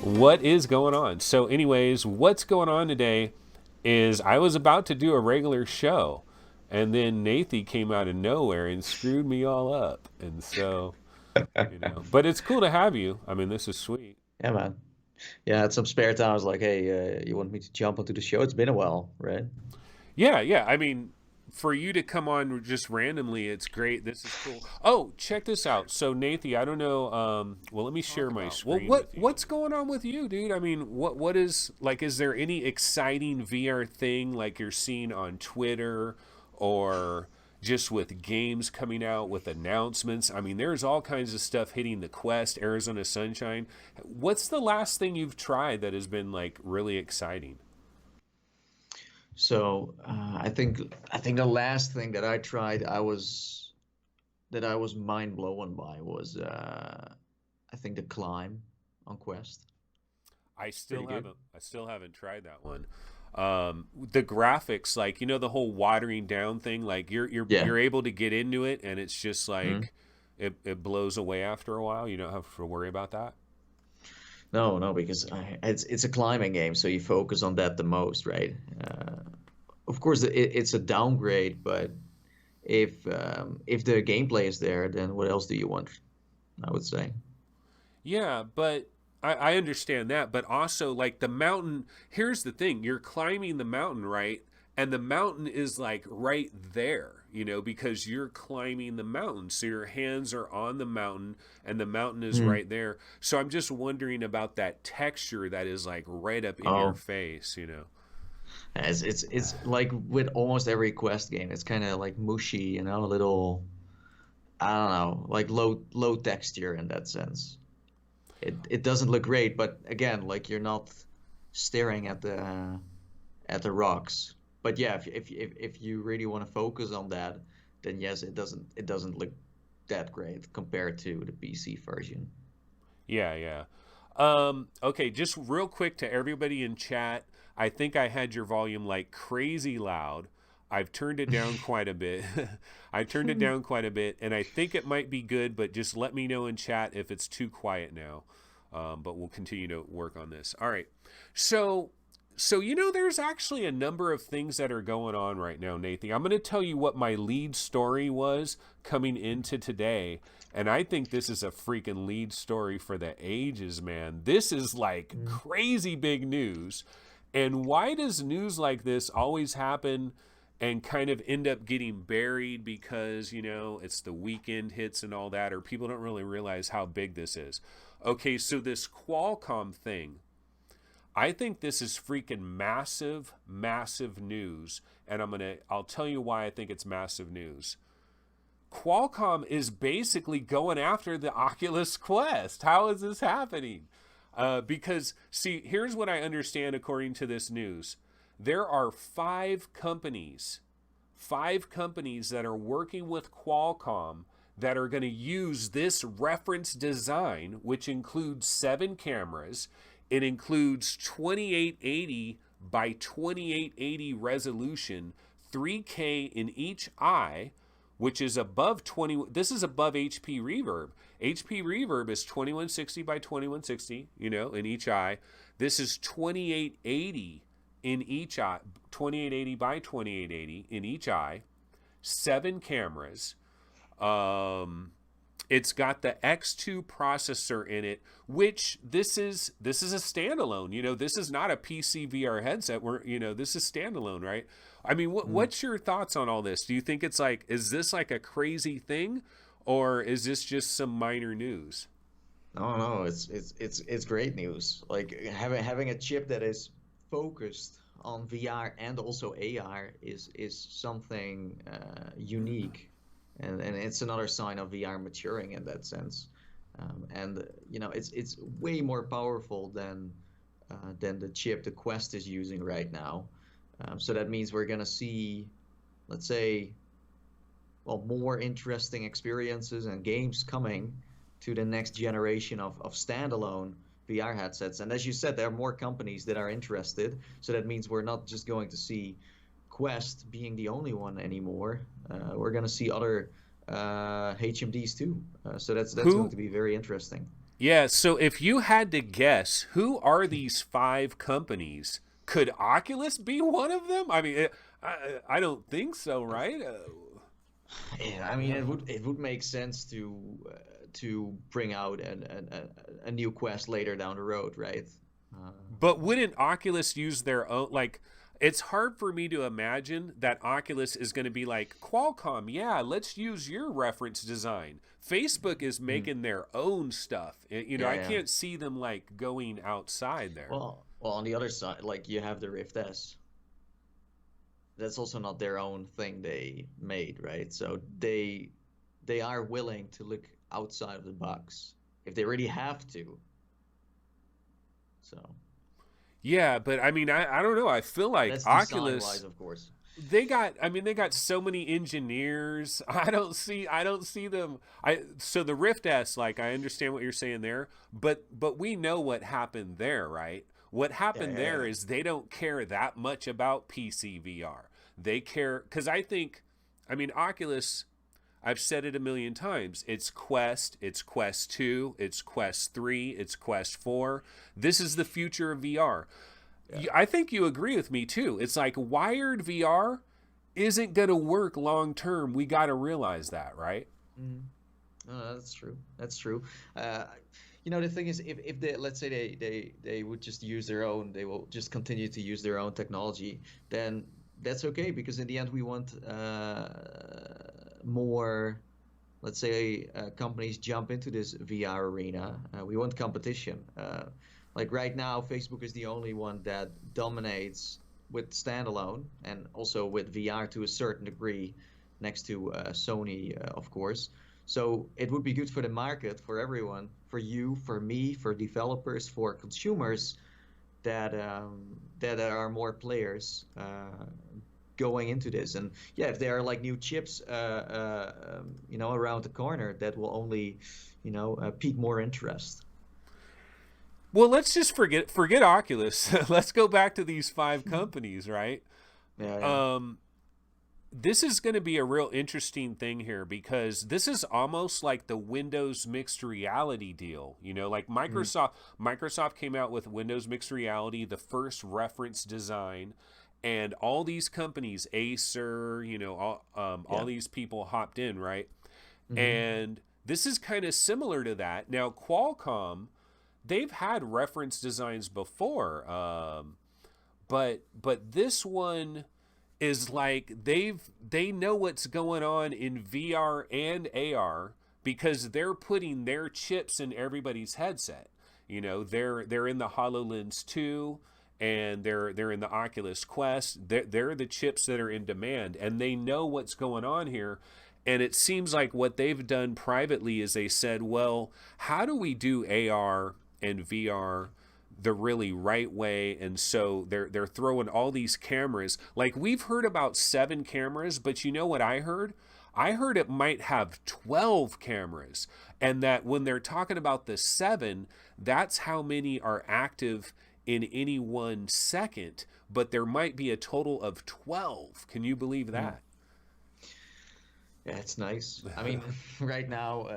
What is going on? So, anyways, what's going on today is I was about to do a regular show, and then Nathie came out of nowhere and screwed me all up. And so, but it's cool to have you. I mean, this is sweet. Yeah, man. Yeah, I had some spare time. I was like, hey, you want me to jump onto the show? It's been a while, right? Yeah, yeah. I mean, for you to come on just randomly, it's great. This is cool. Oh, check this out. So, Nathie, I don't know. Well, let me share my screen with you. What's going on with you, dude? I mean, what is like? Is there any exciting VR thing like you're seeing on Twitter or just with games coming out with announcements? I mean, there's all kinds of stuff hitting the Quest, Arizona Sunshine. What's the last thing you've tried that has been like really exciting? So I think the last thing that I tried, I was mind blown by was I think the climb on Quest. Pretty good. I still haven't tried that one. The graphics, like the whole watering down thing, like Yeah. you're able to get into it, and it's just Mhm. like it blows away after a while. You don't have to worry about that. No, no, because it's a climbing game, so you focus on that the most, right? Of course, it's a downgrade, but if the gameplay is there, then what else do you want? I would say. Yeah, but I understand that, but also like the mountain. Here's the thing: you're climbing the mountain, right? And the mountain is like right there, because you're climbing the mountain. So your hands are on the mountain and the mountain is Hmm. right there. So I'm just wondering about that texture that is like right up in your Oh, face. it's like with almost every Quest game, it's kind of like mushy, a little, I don't know, like low texture in that sense. It doesn't look great, but again, like you're not staring at the rocks. But yeah, if you really want to focus on that, then yes, it doesn't look that great compared to the PC version. Yeah, yeah. Okay, just real quick to everybody in chat. I think I had your volume like crazy loud. I've turned it down quite a bit. I turned it down quite a bit, and I think it might be good, but just let me know in chat if it's too quiet now. But we'll continue to work on this. All right. So, there's actually a number of things that are going on right now, Nathan. I'm going to tell you what my lead story was coming into today, and I think this is a freaking lead story for the ages, man. This is like Mm. crazy big news. And why does news like this always happen and kind of end up getting buried because, it's the weekend hits and all that, or people don't really realize how big this is? Okay, so this Qualcomm thing, I think this is freaking massive, massive news. And I'll tell you why I think it's massive news. Qualcomm is basically going after the Oculus Quest. How is this happening? Because, see, here's what I understand according to this news. There are five companies that are working with Qualcomm that are going to use this reference design, which includes 7 cameras. It includes 2880 by 2880 resolution, 3K in each eye, which is above 20. This is above HP Reverb. HP Reverb is 2160 by 2160, in each eye. This is 2880 in each eye, 2880 by 2880 in each eye, 7 cameras. Um, it's got the X2 processor in it, which this is a standalone. This is not a PC VR headset. This is standalone, right? I mean, Mm. what's your thoughts on all this? Do you think it's like, is this like a crazy thing, or is this just some minor news? No, no, it's great news. Like having a chip that is focused on VR and also AR is something unique, and it's another sign of VR maturing in that sense. And it's way more powerful than the chip the Quest is using right now. So that means we're gonna see, let's say, well, more interesting experiences and games coming to the next generation of standalone VR headsets. And as you said, there are more companies that are interested. So that means we're not just going to see Quest being the only one anymore. We're going to see other HMDs too. So that's going Who to be very interesting. Yeah, so if you had to guess, who are these five companies? Could Oculus be one of them? I mean, I don't think so, right? Yeah, I mean, it would make sense to bring out a new Quest later down the road, right? Uh, But wouldn't Oculus use their own? Like, it's hard for me to imagine that Oculus is going to be like, Qualcomm, yeah, let's use your reference design. Facebook is mm, making their own stuff. You know, yeah, I yeah. can't see them like going outside there. Well, on the other side, like you have the Rift S. That's also not their own thing they made, right? So they are willing to look outside of the box if they really have to. So Yeah, but I mean, I don't know. I feel like that's design wise, Oculus, of course. they got so many engineers. I don't see them. So the Rift S, like, I understand what you're saying there, but we know what happened there, right? What Yeah, happened yeah, there yeah. is they don't care that much about PC VR. They care because I mean, Oculus, I've said it a million times. It's Quest, it's Quest 2, it's Quest 3, it's Quest 4. This is the future of VR. Yeah. I think you agree with me too. It's like wired VR isn't going to work long term. We got to realize that, right? Mhm. No, that's true. That's true. Uh, the thing is, if they, let's say they would just use their own, they will just continue to use their own technology, then that's okay because in the end we want more, let's say, companies jump into this VR arena. We want competition. Like right now, Facebook is the only one that dominates with standalone and also with VR to a certain degree, next to Sony, of course. So it would be good for the market, for everyone, for you, for me, for developers, for consumers, that there are more players going into this. And yeah, if there are like new chips, around the corner, that will only, pique more interest. Well, let's just forget Oculus. Let's go back to these five companies, right? Yeah, yeah. Um, this is going to be a real interesting thing here because this is almost like the Windows mixed reality deal. You know, like Mhm. Microsoft came out with Windows mixed reality, the first reference design, and all these companies, Acer, all Yeah. these people hopped in, right? Hmm. And this is kind of similar to that. Now, Qualcomm, they've had reference designs before, but this one is like they know what's going on in VR and AR because they're putting their chips in everybody's headset. You know, they're in the HoloLens 2 and they're in the Oculus Quest. They're the chips that are in demand and they know what's going on here. And it seems like what they've done privately is they said, well, how do we do AR and VR the really right way? And so they're throwing all these cameras. Like we've heard about 7 cameras, but you know what I heard? I heard it might have 12 cameras, and that when they're talking about the 7, that's how many are active in any 1 second, but there might be a total of 12. Can you believe Hmm. that? Yeah, it's nice. I mean, right now,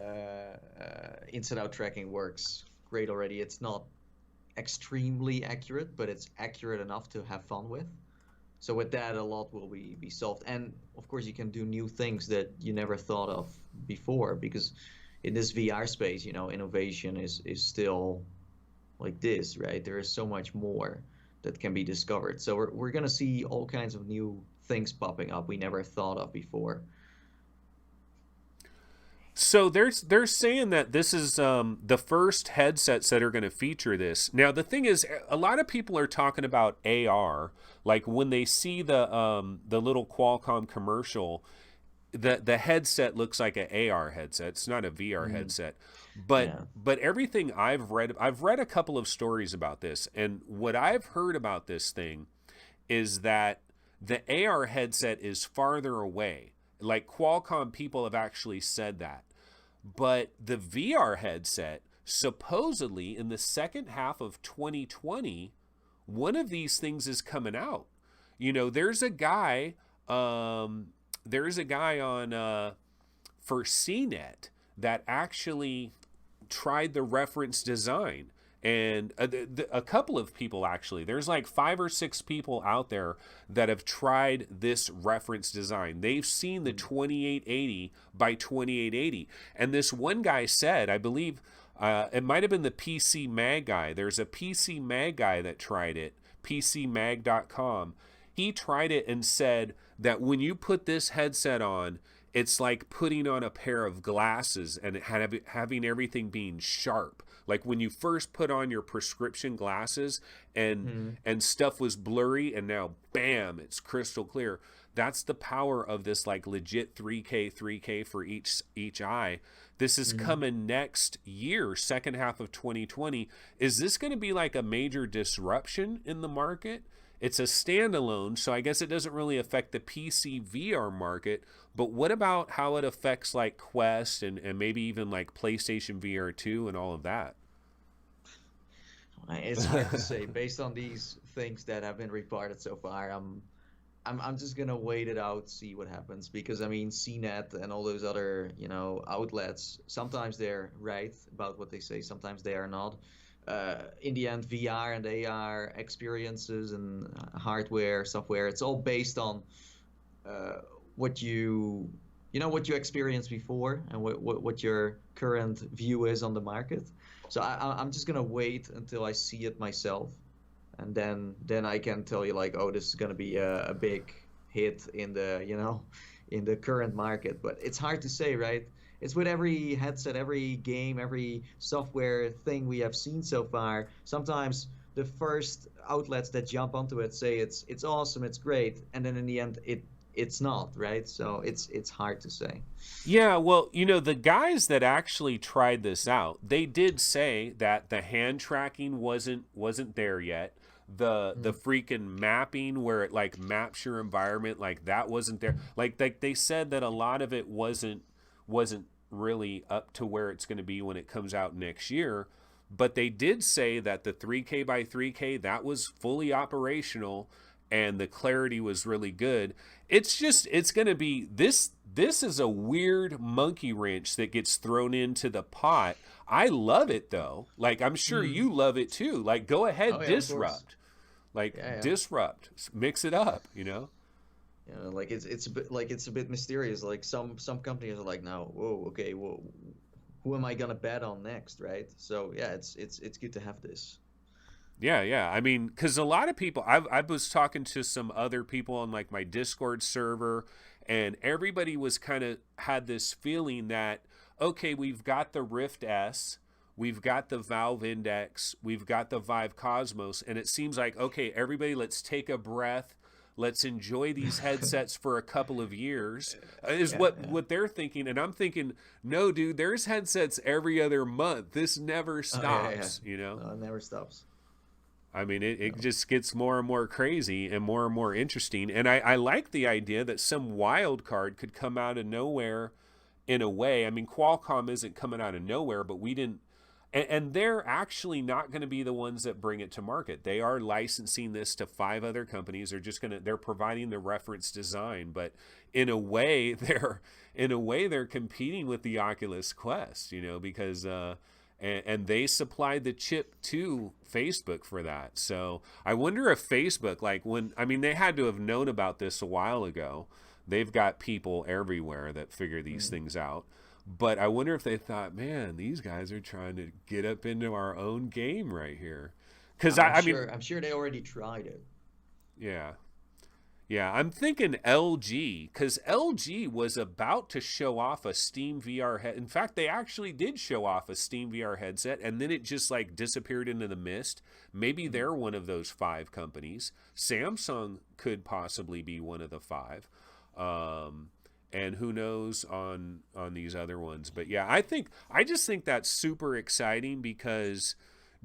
inside out tracking works great already. It's not extremely accurate, but it's accurate enough to have fun with. So with that, a lot will be solved. And of course, you can do new things that you never thought of before, because in this VR space, innovation is still like this, right? There is so much more that can be discovered. So we're gonna see all kinds of new things popping up we never thought of before. So they're saying that this is the first headsets that are going to feature this. Now the thing is, a lot of people are talking about AR. Like when they see the little Qualcomm commercial, the headset looks like an AR headset. It's not a VR Mm, headset. But yeah. but everything I've read a couple of stories about this, and what I've heard about this thing is that the AR headset is farther away. Like Qualcomm people have actually said that. But the VR headset, supposedly in the second half of 2020, one of these things is coming out. You know, there's a guy on for CNET that actually tried the reference design. And a couple of people, actually, there's like 5 or 6 people out there that have tried this reference design. They've seen the 2880 by 2880. And this one guy said, I believe it might have been the PC Mag guy. There's a PC Mag guy that tried it, PCMag.com. He tried it and said that when you put this headset on, it's like putting on a pair of glasses and having everything being sharp. Like when you first put on your prescription glasses and stuff was blurry, and now bam, it's crystal clear. That's the power of this like legit 3K for each eye. This is coming next year, second half of 2020. Is this going to be like a major disruption in the market? It's a standalone, so I guess it doesn't really affect the PC VR market, but what about how it affects like Quest and maybe even like PlayStation VR 2 and all of that? It's hard to say based on these things that have been reported so far. I'm just gonna wait it out, see what happens, because I mean CNET and all those other outlets, sometimes they're right about what they say, sometimes they are not. In the end, VR and AR experiences and hardware, software, it's all based on what you experienced before and what your current view is on the market. So I'm just gonna wait until I see it myself, and then I can tell you like, oh, this is gonna be a big hit in the current market. But it's hard to say, right? It's with every headset, every game, every software thing we have seen so far. Sometimes the first outlets that jump onto it say it's awesome, it's great, and then in the end it's not, right? So it's hard to say. Yeah, well, the guys that actually tried this out, they did say that the hand tracking wasn't there yet. The freaking mapping where it like maps your environment, like that wasn't there. Like they said that a lot of it wasn't really up to where it's going to be when it comes out next year. But they did say that the 3K by 3K, that was fully operational and the clarity was really good. It's going to be this is a weird monkey wrench that gets thrown into the pot. I love it though. Like I'm sure you love it too. Like go ahead, disrupt. Disrupt, mix it up, Yeah, like it's a bit mysterious. Like some companies are like, now, whoa, okay, well, who am I gonna bet on next, right? So yeah, it's good to have this. Yeah. I mean, because a lot of people, I was talking to some other people on like my Discord server, and everybody was kind of had this feeling that, okay, we've got the Rift S, we've got the Valve Index, we've got the Vive Cosmos, and it seems like, okay, everybody, let's take a breath. Let's enjoy these headsets for a couple of years, is what they're thinking. And I'm thinking, no, dude, there's headsets every other month. This never stops, No, it never stops. I mean, it just gets more and more crazy and more interesting. And I like the idea that some wild card could come out of nowhere in a way. I mean, Qualcomm isn't coming out of nowhere, but we didn't. And they're actually not going to be the ones that bring it to market. They are licensing this to 5 other companies. They're providing the reference design, but in a way they're competing with the Oculus Quest, because and they supplied the chip to Facebook for that. So I wonder if Facebook, they had to have known about this a while ago. They've got people everywhere that figure these things out. But I wonder if they thought, man, these guys are trying to get up into our own game right here. Because I'm sure they already tried it. Yeah. Yeah, I'm thinking LG, because LG was about to show off a Steam VR head. In fact, they actually did show off a Steam VR headset, and then it just like disappeared into the mist. Maybe they're one of those 5 companies. Samsung could possibly be one of the 5. And who knows on these other ones. But yeah, I just think that's super exciting because,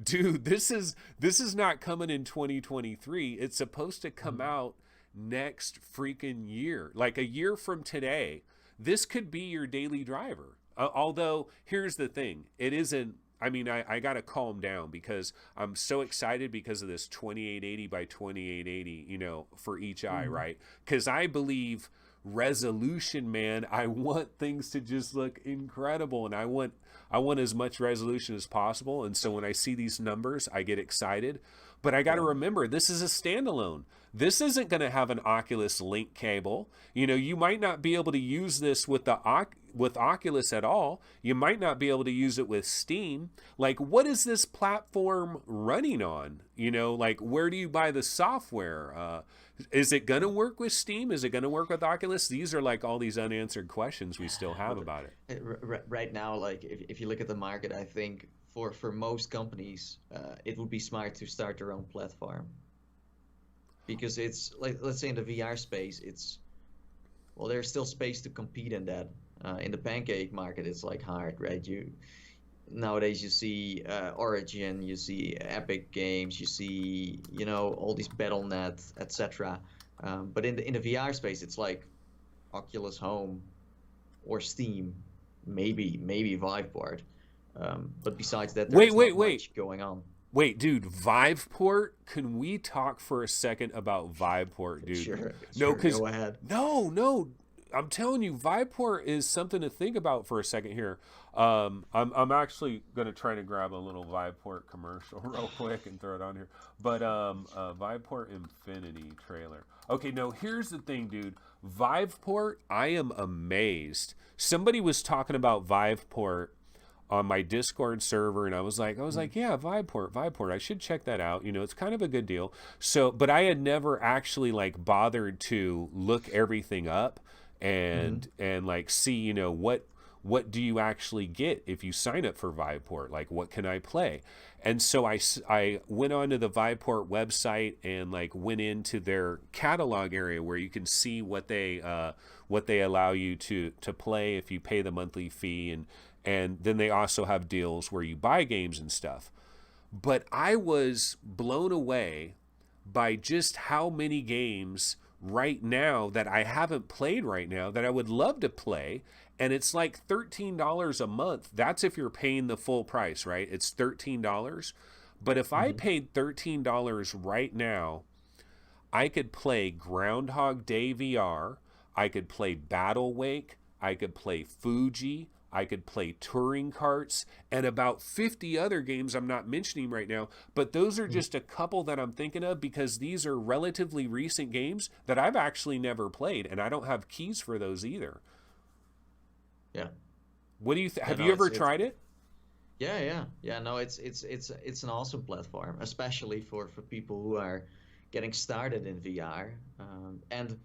dude, this is not coming in 2023. It's supposed to come out next freaking year, like a year from today. This could be your daily driver. Although here's the thing, it isn't. I mean, I gotta calm down because I'm so excited because of this 2880 by 2880, for each eye, right? Because I believe resolution, man. I want things to just look incredible, and I want I want as much resolution as possible. And so when I see these numbers, I get excited. But I got to remember, this is a standalone. This isn't going to have an Oculus Link cable. You know, you might not be able to use this with with Oculus at all. You might not be able to use it with Steam. Like, what is this platform running on? You know, like, where do you buy the software? Is it going to work with Steam? Is it going to work with Oculus? These are like all these unanswered questions we still have about it. Right now, like if you look at the market, I think for most companies, it would be smart to start their own platform, because it's like, let's say in the VR space, well, there's still space to compete in that. In the pancake market, it's like hard, right? Nowadays you see Origin, you see Epic Games, you see, you know, all these BattleNet, etc. But in the VR space, it's like Oculus Home or Steam, maybe Viveport. But besides that, there's not much going on. Wait, dude, Viveport? Can we talk for a second about Viveport, dude? Sure, go ahead. No, I'm telling you, Viveport is something to think about for a second here. I'm actually going to try to grab a little Viveport commercial real quick and throw it on here. But Viveport Infinity trailer. Okay, no, here's the thing, dude. Viveport, I am amazed. Somebody was talking about Viveport on my Discord server, and I was like, yeah, Viveport, I should check that out. You know, it's kind of a good deal. So, but I had never actually like bothered to look everything up and like see, you know, what do you actually get if you sign up for Viveport? Like, what can I play? And so I went onto the Viveport website and like went into their catalog area where you can see what they allow you to play if you pay the monthly fee, and then they also have deals where you buy games and stuff. But I was blown away by just how many games right now that I haven't played right now that I would love to play. And it's like $13 a month. That's if you're paying the full price, right? It's $13. But if I paid $13 right now, I could play Groundhog Day VR. I could play Battle Wake. I could play Fuji. I could play touring carts and about 50 other games I'm not mentioning right now. But those are just a couple that I'm thinking of because these are relatively recent games that I've actually never played, and I don't have keys for those either. Yeah. What do you have you ever tried it? Yeah. No, it's an awesome platform, especially for people who are getting started in VR. And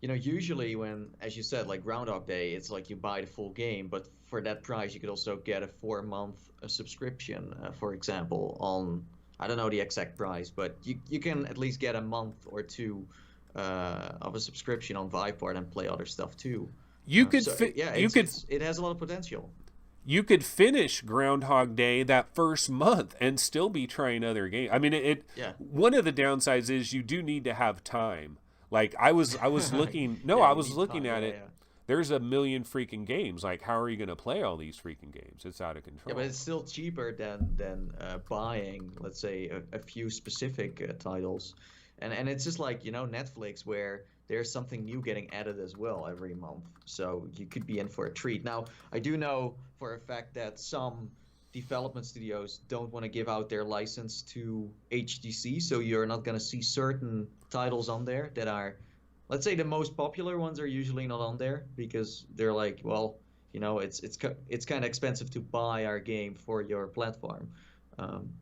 you know, usually when, as you said, like Groundhog Day, it's like you buy the full game, but for that price, you could also get a 4-month subscription, for example, on, I don't know the exact price, but you can at least get a month or two of a subscription on Viveport and play other stuff too. It has a lot of potential. You could finish Groundhog Day that first month and still be trying other games. I mean, one of the downsides is you do need to have time. Like I was looking, I was looking at it. Yeah. There's a million freaking games. Like, how are you going to play all these freaking games? It's out of control. Yeah, but it's still cheaper than buying, let's say, a few specific titles. And it's just like, you know, Netflix, where there's something new getting added as well every month. So you could be in for a treat. Now, I do know for a fact that some development studios don't want to give out their license to HTC, so you're not going to see certain titles on there that are, let's say, the most popular ones are usually not on there because they're like, well, you know, it's kind of expensive to buy our game for your platform.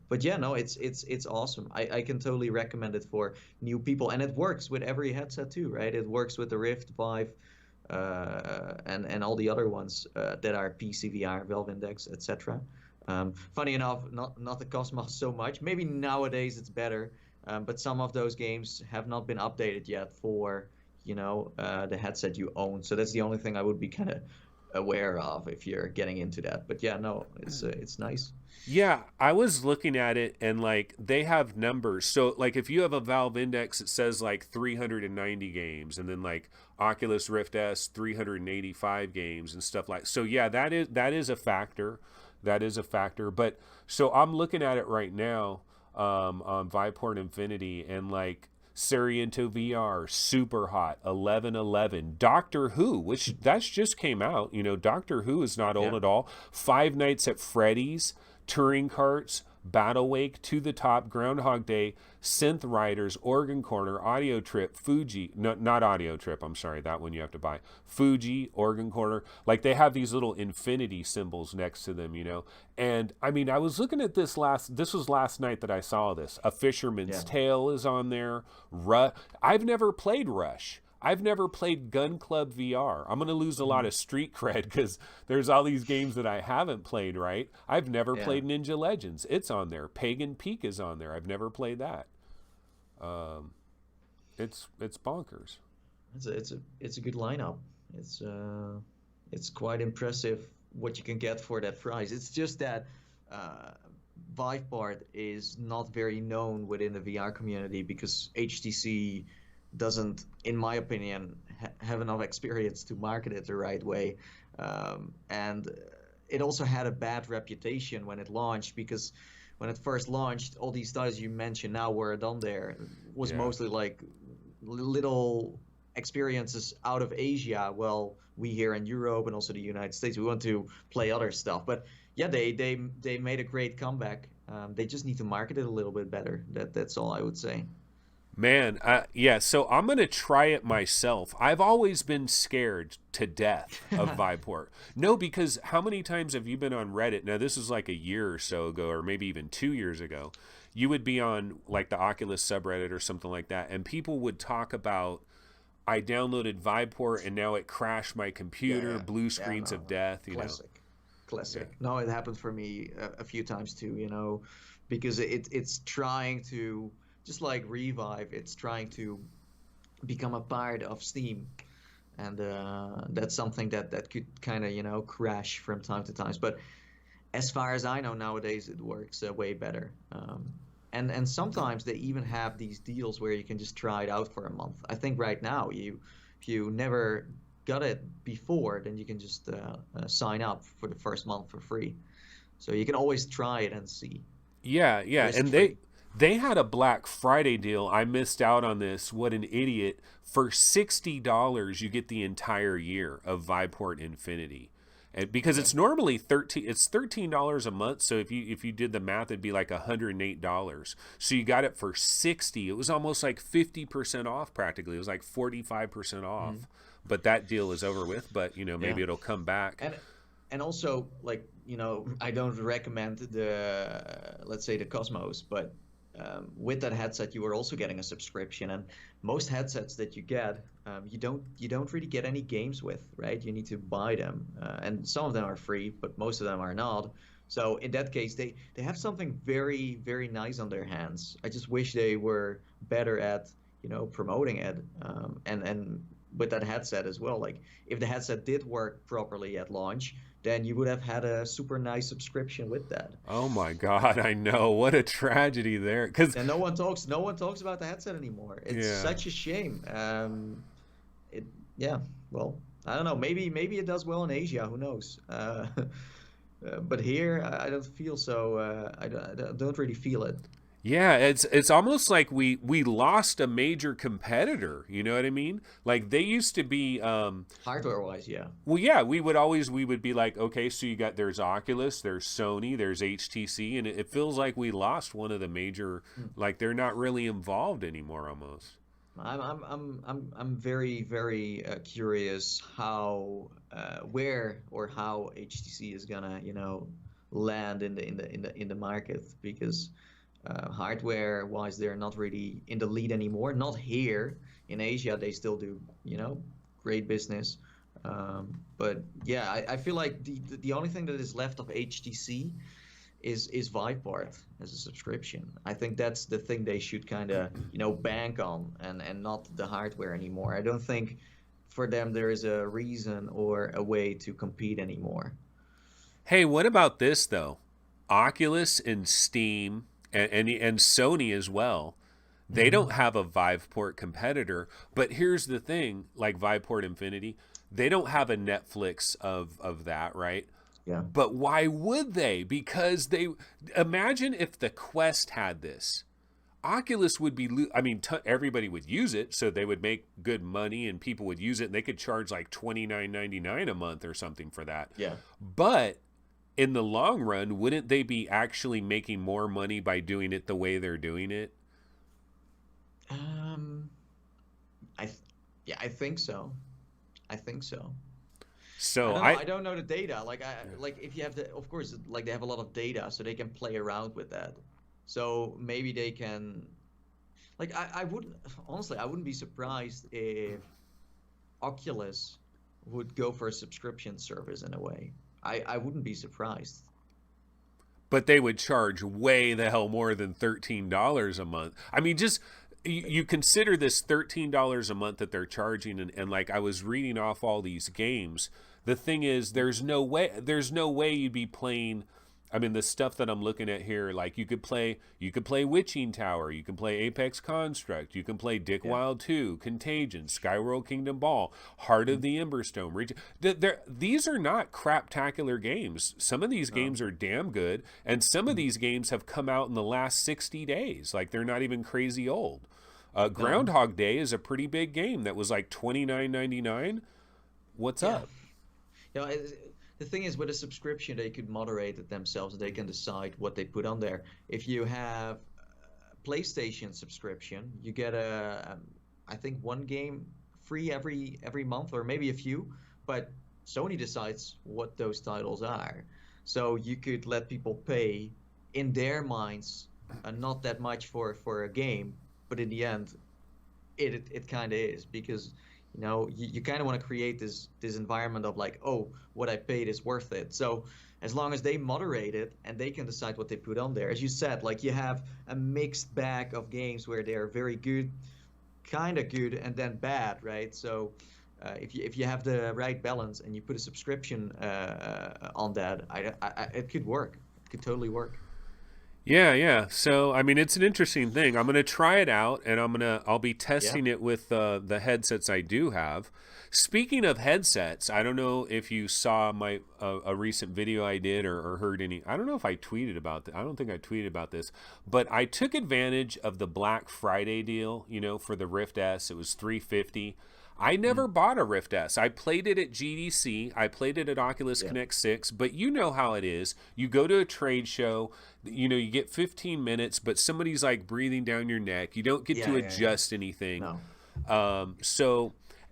But yeah, no, it's awesome. I can totally recommend it for new people, and it works with every headset too, right? It works with the Rift, Vive, and all the other ones that are PCVR, Valve Index, etc. Funny enough, not the Cosmos so much. Maybe nowadays it's better, but some of those games have not been updated yet for, you know, the headset you own. So that's the only thing I would be kind of aware of if you're getting into that. But yeah, no, it's nice. Yeah, I was looking at it and like they have numbers. So like if you have a Valve Index, it says like 390 games, and then like Oculus Rift S 385 games and stuff like. So yeah, that is a factor. That is a factor. But so I'm looking at it right now on Viveport Infinity, and like Sariento VR, super hot, 1111. Doctor Who, which that's just came out. You know, Doctor Who is not old Yeah. at all. Five Nights at Freddy's, Touring Carts, Battle Wake, To the Top, Groundhog Day, Synth Riders, Organ Corner, Audio Trip, Fuji, no, not Audio Trip, I'm sorry, that one you have to buy. Fuji, Organ Corner, like they have these little infinity symbols next to them, you know. And I mean, I was looking at this was last night that I saw this. A Fisherman's Yeah. Tale is on there. I've never played Rush. I've never played Gun Club VR. I'm going to lose a lot of street cred because there's all these games that I haven't played, right? I've never Yeah. played Ninja Legends. It's on there. Pagan Peak is on there. I've never played that. It's bonkers. It's a good lineup. It's quite impressive what you can get for that price. It's just that Viveport is not very known within the VR community because HTC doesn't, in my opinion, have enough experience to market it the right way. And it also had a bad reputation when it launched because when it first launched, all these titles you mentioned now were done there. It was mostly like little experiences out of Asia. Well, we here in Europe and also the United States, we want to play other stuff. But yeah, they made a great comeback. They just need to market it a little bit better. That's all I would say. Man, yeah, so I'm going to try it myself. I've always been scared to death of Viveport. No, because how many times have you been on Reddit? Now, this is like a year or so ago, or maybe even 2 years ago. You would be on like the Oculus subreddit or something like that, and people would talk about, I downloaded Viveport and now it crashed my computer, blue screens of death, you know. Classic. No, it happened for me a few times too, you know, because it's trying to, just like Revive, it's trying to become a part of Steam, and that's something that could kind of, you know, crash from time to time. But as far as I know nowadays, it works way better. And sometimes they even have these deals where you can just try it out for a month. I think right now, if you never got it before, then you can just sign up for the first month for free. So you can always try it and see. Yeah, and Risk-free. they had a Black Friday deal. I missed out on this. What an idiot. For $60, you get the entire year of Viveport Infinity. And because it's normally $13 a month, so if you did the math, it'd be like $108. So you got it for 60. It was almost like 50% off practically. It was like 45% off. But that deal is over with, but you know, maybe Yeah. it'll come back. And also, like, you know, I don't recommend let's say the Cosmos, but with that headset, you are also getting a subscription. And most headsets that you get, you don't really get any games with, right? You need to buy them, and some of them are free, but most of them are not. So in that case, they have something very, very nice on their hands. I just wish they were better at, you know, promoting it, and with that headset as well. Like, if the headset did work properly at launch, then you would have had a super nice subscription with that. Oh my God, I know. What a tragedy there. Because, And no one talks about the headset anymore. It's yeah. such a shame. Yeah, well, I don't know. Maybe it does well in Asia. Who knows? But here, I don't feel so. I don't really feel it. Yeah, it's almost like we lost a major competitor, you know what I mean? Like they used to be Hardware-wise, yeah. well, yeah, we would be like, okay, so there's Oculus, there's Sony, there's HTC, and it feels like we lost one of the major, like they're not really involved anymore almost. I'm very, very curious where or how HTC is gonna, you know, land in the market, because hardware wise they're not really in the lead anymore. Not here in Asia, they still do, you know, great business. But yeah, I feel like the only thing that is left of HTC is Viveport as a subscription. I think that's the thing they should kind of, you know, bank on, and not the hardware anymore. I don't think for them there is a reason or a way to compete anymore. Hey, what about this though? Oculus and Steam and Sony as well. They don't Hmm. have a Viveport competitor, but here's the thing, like Viveport Infinity, they don't have a Netflix of that, right? Yeah. But why would they? Because they imagine if the Quest had this. Oculus would be, I mean, everybody would use it, so they would make good money and people would use it, and they could charge like $29.99 a month or something for that. Yeah. But in the long run, wouldn't they be actually making more money by doing it the way they're doing it? I yeah, I think so. I think so. I So don't know. I don't know the data. Like if you have the, of course, like they have a lot of data, so they can play around with that. So maybe they can, like I wouldn't honestly, I wouldn't be surprised if Oculus would go for a subscription service in a way. I wouldn't be surprised. but they would charge way the hell more than $13 a month. I mean, just you consider this $13 a month that they're charging, and like I was reading off all these games. The thing is, there's no way you'd be playing. I mean, the stuff that I'm looking at here, like you could play Witching Tower, you can play Apex Construct, you can play Dick Yeah. Wild 2, Contagion, Skyworld Kingdom Ball, Heart of the Emberstone. These are not craptacular games. Some of these games are damn good, and some of these games have come out in the last 60 days. Like they're not even crazy old. Groundhog Day is a pretty big game that was like $29.99. What's Yeah. up? You know, the thing is, with a subscription, they could moderate it themselves. They can decide what they put on there. If you have a PlayStation subscription, you get I think one game free every month, or maybe a few. But Sony decides what those titles are. So you could let people pay in their minds, not that much for a game, but in the end, it kind of is, because you kind of want to create this environment of like, oh, what I paid is worth it. So as long as they moderate it and they can decide what they put on there, as you said, like you have a mixed bag of games where they're very good, kind of good, and then bad, right? So if you have the right balance and you put a subscription on that, it could work. It could totally work. Yeah. So, I mean, it's an interesting thing. I'm going to try it out, and I'll be Yeah. testing it with the headsets I do have. Speaking of headsets, I don't know if you saw my a recent video I did, or heard any. I don't know if I tweeted about that. I don't think I tweeted about this, but I took advantage of the Black Friday deal. For the Rift S, it was $350. I never bought a Rift S. I played it at GDC. I played it at Oculus Yeah. Connect 6, but you know how it is. You go to a trade show, you get 15 minutes, but somebody's like breathing down your neck. You don't get Yeah, to yeah, yeah. adjust anything. No.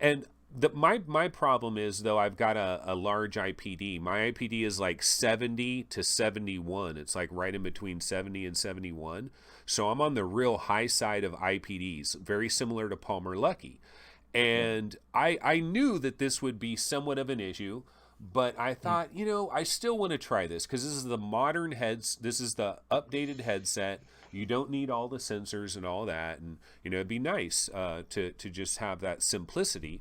And my problem is, though, I've got a large IPD. My IPD is like 70 to 71. It's like right in between 70 and 71. So I'm on the real high side of IPDs, very similar to Palmer Luckey. And I knew that this would be somewhat of an issue, but I thought, I still want to try this because this is the modern this is the updated headset. You don't need all the sensors and all that. And, it'd be nice to just have that simplicity.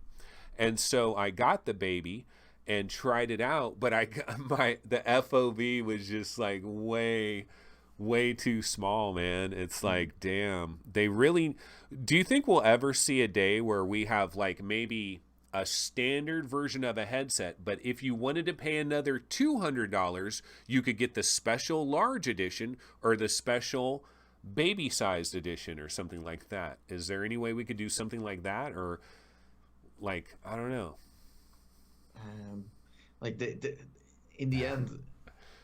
And so I got the baby and tried it out, but the FOV was just like way too small, man. It's like, damn, do you think we'll ever see a day where we have like maybe a standard version of a headset, but if you wanted to pay another $200, you could get the special large edition or the special baby sized edition or something like that? Is there any way we could do something like that? Or like, I don't know. Like in the end,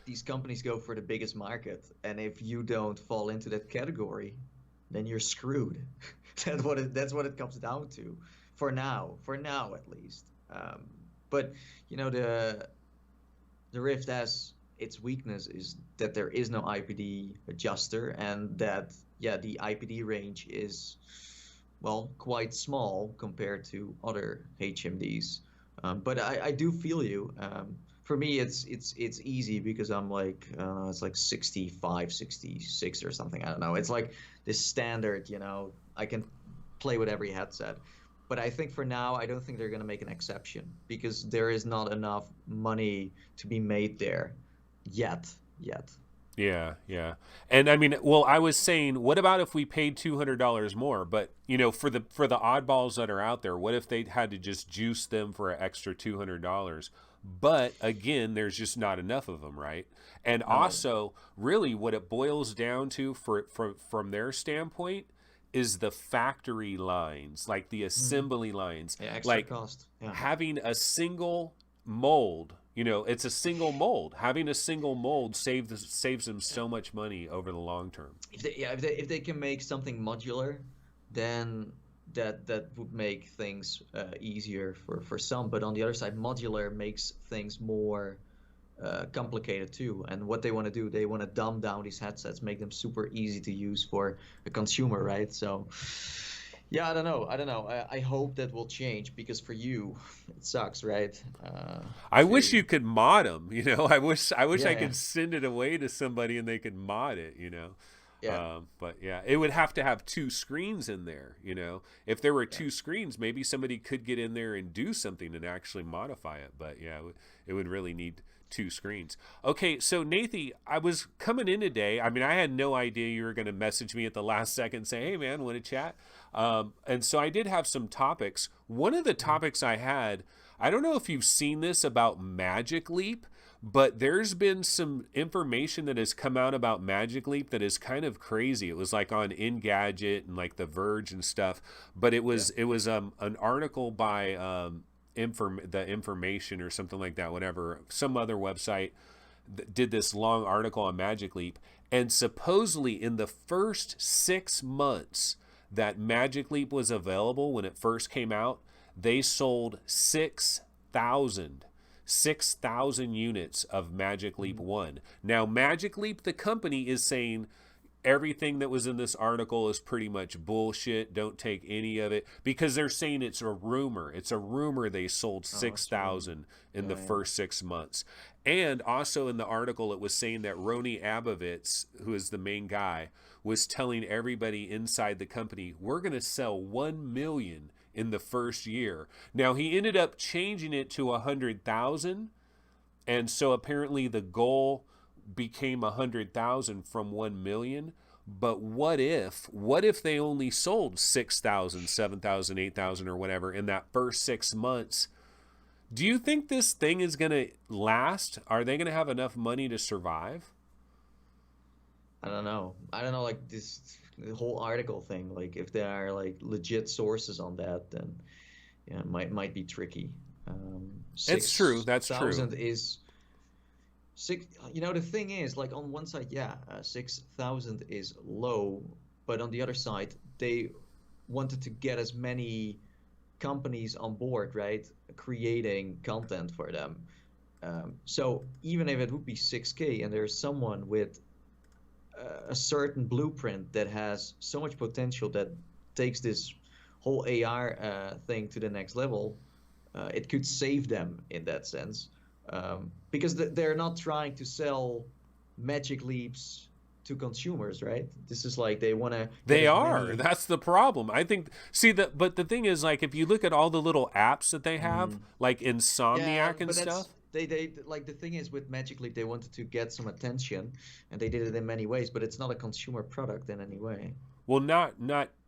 these companies go for the biggest market, and if you don't fall into that category, then you're screwed. That's what it comes down to, for now at least. But the Rift S, its weakness is that there is no IPD adjuster, and that the IPD range is, well, quite small compared to other HMDs. But I do feel you. For me, it's easy because I'm like, it's like 65, 66 or something. I don't know. It's like this standard, I can play with every headset. But I think for now, I don't think they're going to make an exception because there is not enough money to be made there yet. Yeah. And I mean, well, I was saying, what about if we paid $200 more? But, for the oddballs that are out there, what if they had to just juice them for an extra $200? But again, there's just not enough of them, right? And No. also, really, what it boils down to from their standpoint is the factory lines, like the Mm. assembly lines, Yeah, extra like cost. Yeah. having a single mold. It's a single mold. Having a single mold saves them Yeah. so much money over the long term. If they can make something modular, then that would make things easier for some. But on the other side, modular makes things more complicated too. And what they want to do, they want to dumb down these headsets, make them super easy to use for a consumer, right? So, yeah, I don't know. I don't know. I hope that will change because for you, it sucks, right? I wish To you could mod them. I wish Yeah, I yeah, could send it away to somebody and they could mod it. yeah, But yeah, it would have to have two screens in there. If there were yeah. two screens, maybe somebody could get in there and do something and actually modify it. But yeah, it would really need two screens. Okay, so Nathie, I was coming in today. I mean, I had no idea you were going to message me at the last second and say, "Hey, man, want to chat?" And so I did have some topics. One of the Mhm. topics I had, I don't know if you've seen this about Magic Leap, but there's been some information that has come out about Magic Leap that is kind of crazy. It was like on Engadget and like The Verge and stuff, but it Yeah. was it was an article by the information or something like that, whatever, some other website did this long article on Magic Leap, and supposedly in the first 6 months that Magic Leap was available when it first came out, they sold 6,000 units of Magic Leap Mhm. 1. Now, Magic Leap, the company, is saying everything that was in this article is pretty much bullshit. Don't take any of it because they're saying it's a rumor. It's a rumor they sold Oh, it's rumor. 6,000 in the Yeah, yeah. first 6 months. And also in the article, it was saying that Roni Abovitz, who is the main guy, was telling everybody inside the company, we're going to sell 1 million in the first year. Now, he ended up changing it to 100,000, and so apparently the goal became 100,000 from 1 million. But what if they only sold 6,000, 7,000, 8,000, or whatever in that first 6 months? Do you think this thing is going to last? Are they going to have enough money to survive? I don't know. I don't know, like this the whole article thing. Like, if there are like legit sources on that, then yeah, it might be tricky. It's true. Six That's true. thousand is six. The thing is, like, on one side, yeah, 6,000 is low, but on the other side, they wanted to get as many companies on board, right? Creating content for them. So even if it would be 6K and there's someone with a certain blueprint that has so much potential that takes this whole AR thing to the next level, it could save them in that sense. Because they're not trying to sell Magic Leaps to consumers, right? This is like they want to get They as are. many. That's the problem. I think. See that, but the thing is, like, if you look at all the little apps that they have, Mm, like yeah, Insomniac and but stuff. that's they like the thing is with Magic Leap, they wanted to get some attention, and they did it in many ways, but it's not a consumer product in any way. Well, not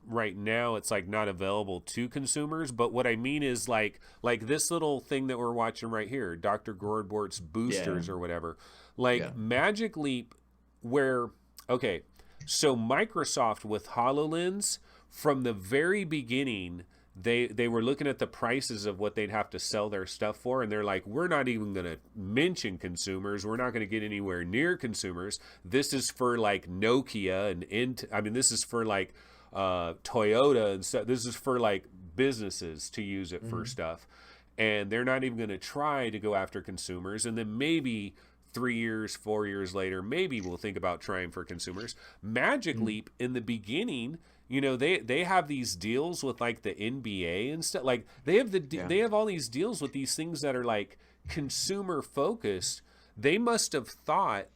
right now. It's like not available to consumers. But what I mean is like this little thing that we're watching right here, Dr. Gordbort's Yeah, boosters or whatever. yeah. Like Magic Leap, where okay, so Microsoft with HoloLens from the very beginning. They were looking at the prices of what they'd have to sell their stuff for, and they're like, we're not even going to mention consumers. We're not going to get anywhere near consumers. This is for like Nokia I mean, this is for like Toyota and stuff. This is for like businesses to use it for Mhm. stuff, and they're not even going to try to go after consumers. And then maybe 3 years, 4 years later, maybe we'll think about trying for consumers. Magic Mm. Leap in the beginning, they have these deals with like the NBA and stuff. Like Yeah. they have all these deals with these things that are like consumer focused. They must have thought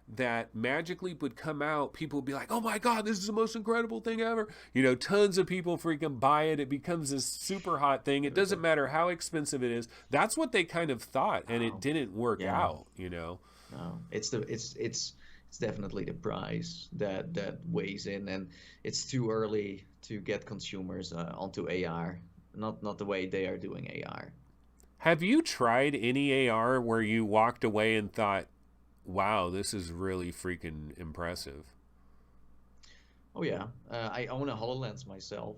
that Magic Leap would come out, people would be like, "Oh my God, this is the most incredible thing ever!" Tons of people freaking buy it. It becomes this super hot thing. It doesn't matter how expensive it is. That's what they kind of thought, and it Oh, didn't work yeah. out. No, it's definitely the price that weighs in, and it's too early to get consumers onto AR. Not the way they are doing AR. Have you tried any AR where you walked away and thought, wow, this is really freaking impressive? Oh yeah, I own a HoloLens myself.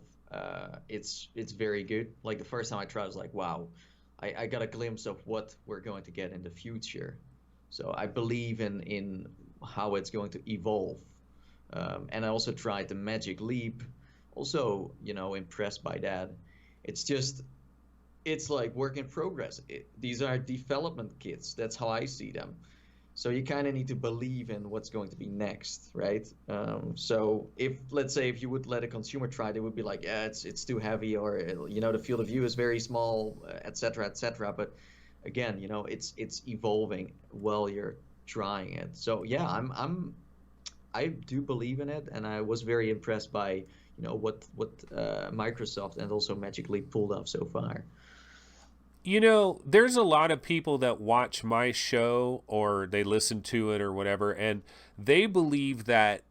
It's very good. Like the first time I tried, I was like, wow, I got a glimpse of what we're going to get in the future. So I believe in how it's going to evolve. And I also tried the Magic Leap. Also, impressed by that. It's just it's like work in progress. These are development kits. That's how I see them. So you kind of need to believe in what's going to be next, right? So if let's say if you would let a consumer try it, it would be like, yeah, it's too heavy, or the field of view is very small, et cetera, et cetera. But again, it's evolving while you're trying it. So yeah, I do believe in it, and I was very impressed by what Microsoft and also Magic Leap pulled off so far. There's a lot of people that watch my show or they listen to it or whatever, and they believe that,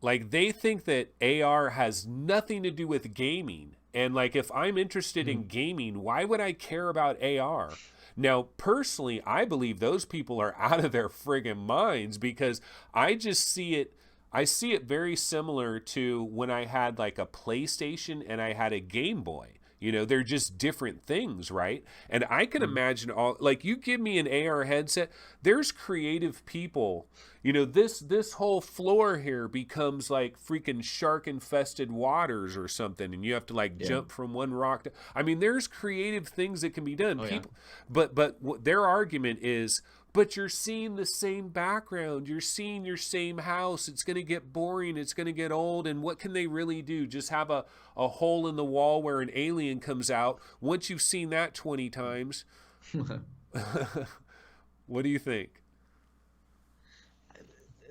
like, they think that AR has nothing to do with gaming. And, like, if I'm interested in Mhm. gaming, why would I care about AR? Now, personally, I believe those people are out of their friggin' minds because I just see it. I see it very similar to when I had like a PlayStation and I had a Game Boy. They're just different things, right? And I can Mhm. imagine all, like, you give me an AR headset, there's creative people. This whole floor here becomes like freaking shark infested waters or something, and you have to like Yeah. jump from one rock to. I mean, there's creative things that can be done. Oh yeah. People, but their argument is, but you're seeing the same background. You're seeing your same house. It's going to get boring. It's going to get old. And what can they really do? Just have a hole in the wall where an alien comes out. Once you've seen that 20 times, what do you think?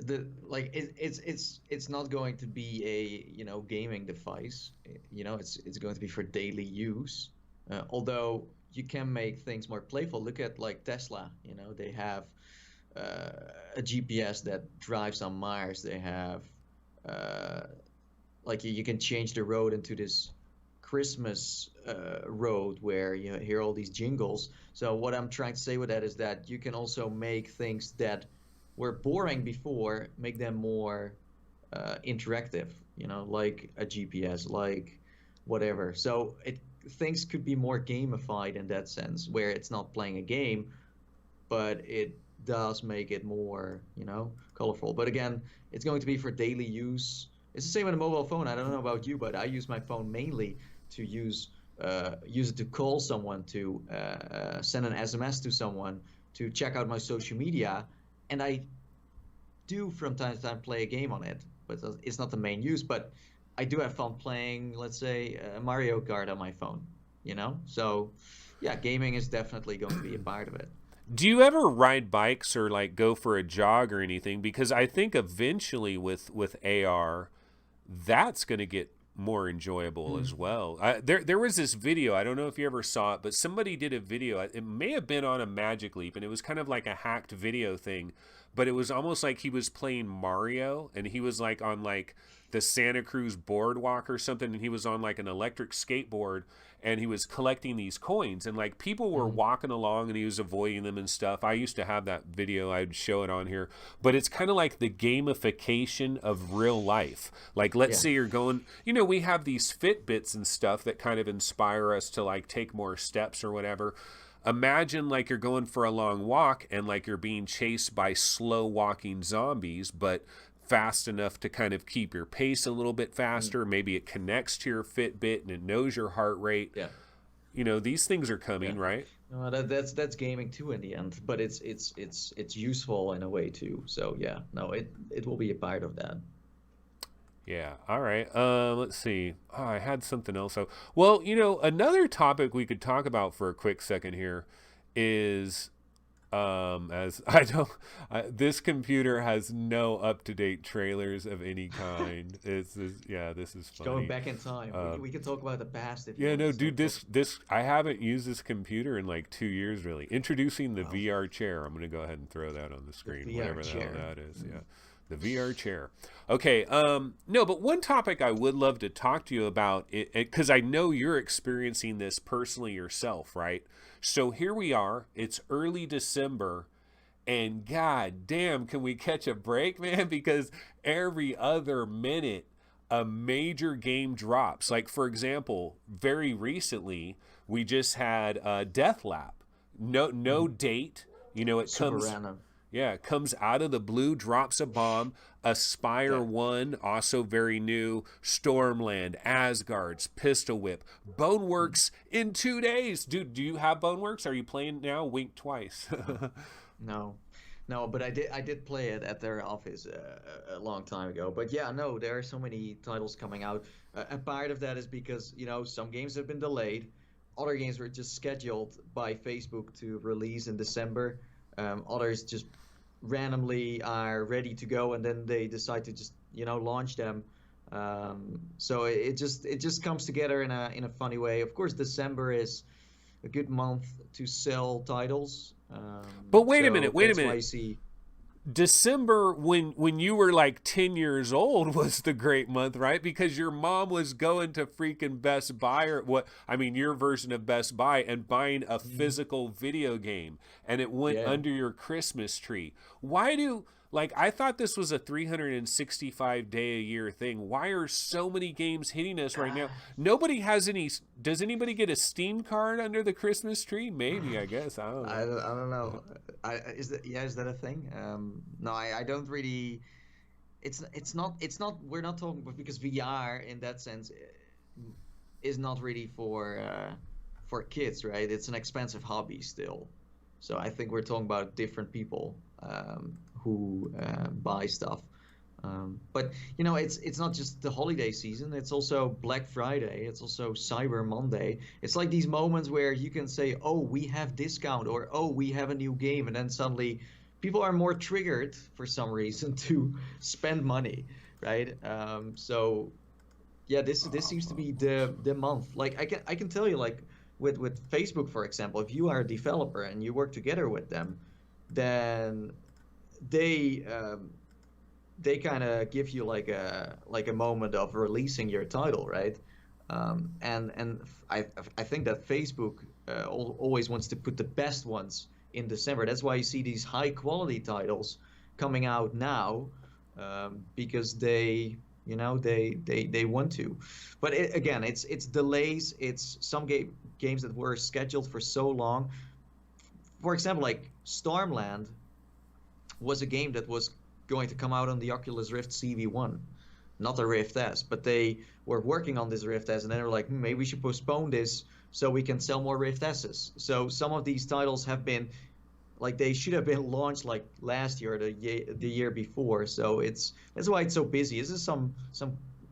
the like it's not going to be a gaming device. It's going to be for daily use. Although you can make things more playful. Look at like Tesla. They have a GPS that drives on Mars. They have uh, like you can change the road into this Christmas road where you hear all these jingles. So what I'm trying to say with that is that you can also make things that were boring before, make them more interactive. Like a GPS, like whatever. So things could be more gamified in that sense, where it's not playing a game, but it does make it more, colorful. But again, it's going to be for daily use. It's the same with a mobile phone. I don't know about you, but I use my phone mainly to use it to call someone, to send an SMS to someone, to check out my social media, and I do from time to time play a game on it, but it's not the main use. But I do have fun playing, let's say, Mario Kart on my phone. So yeah, gaming is definitely going to be a part of it. Do you ever ride bikes or like go for a jog or anything? Because I think eventually with AR, that's going to get more enjoyable Mm. as well. There was this video. I don't know if you ever saw it, but somebody did a video. It may have been on a Magic Leap, and it was kind of like a hacked video thing. But it was almost like he was playing Mario, and he was like on like the Santa Cruz boardwalk or something, and he was on like an electric skateboard, and he was collecting these coins, and like people were Mhm. walking along and he was avoiding them and stuff. I used to have that video. I'd show it on here, but it's kind of like the gamification of real life. Like, let's Yeah. say you're going, we have these Fitbits and stuff that kind of inspire us to like take more steps or whatever. Imagine like you're going for a long walk and like you're being chased by slow walking zombies, but fast enough to kind of keep your pace a little bit Mm. faster. Maybe it connects to your Fitbit and it knows your heart rate. Yeah. These things are coming, Yeah. right? No, that's gaming too in the end, but it's useful in a way too. So yeah, no, it will be a part of that. Yeah. All right. Let's see. Oh, I had something else. So, well, another topic we could talk about for a quick second here is, as I don't, this computer has no up to date trailers of any kind. Yeah, this is Just going funny. back in time. Um, We can talk about the past if you yeah, want no, to start dude, talking. this I haven't used this computer in like 2 years, really. Introducing the Wow, VR chair. I'm gonna go ahead and throw that on the the screen, VR whatever the hell chair. that is. Mm. Yeah, The VR chair. Okay. No, but one topic I would love to talk to you about, because I know you're experiencing this personally yourself, right? So here we are. It's early December, and god damn, can we catch a break, man? Because every other minute, a major game drops. Like, for example, very recently, we just had Deathlap. No date. It Super comes. random. Yeah, it comes out of the blue, drops a bomb. Aspire Yeah. 1, also very new. Stormland, Asgard's, Pistol Whip, Boneworks in 2 days. Dude, do you have Boneworks? Are you playing now? Wink twice. No, no, but I did play it at their office a long time ago. But yeah, no, there are so many titles coming out. And part of that is because, some games have been delayed. Other games were just scheduled by Facebook to release in December. Others just randomly are ready to go, and then they decide to just, launch them. So it just comes together in a funny way. Of course, December is a good month to sell titles. But wait a So minute, wait a that's why minute. you see. December, when you were like 10 years old, was the great month, right? Because your mom was going to freaking Best Buy, or your version of Best Buy, and buying a physical video game, and it went Yeah. under your Christmas tree. I thought this was a 365-day-a-year thing. Why are so many games hitting us right now? Nobody has any. Does anybody get a Steam card under the Christmas tree? Maybe, I guess. I don't know. I don't know. Is that a thing? No, I don't really. It's not. We're not talking about, because VR in that sense is not really for kids, right? It's an expensive hobby still. So I think we're talking about different people who buy stuff. But it's not just the holiday season. It's also Black Friday. It's also Cyber Monday. It's like these moments where you can say, "Oh, we have discount," or "Oh, we have a new game," and then suddenly people are more triggered for some reason to spend money, right? So yeah, this seems to be the month. Like I can tell you, like with Facebook, for example, if you are a developer and you work together with them, then they kind of give you like a moment of releasing your title, right? And I think that Facebook always wants to put the best ones in December. That's why you see these high quality titles coming out now, because they want to. But again, it's delays. It's some games that were scheduled for so long. For example, like Stormland was a game that was going to come out on the Oculus Rift CV1, not the Rift S, but they were working on this Rift S, and then they were like, maybe we should postpone this so we can sell more Rift S's. So some of these titles have been, like, they should have been launched like last year or the year before. So that's why it's so busy. This is some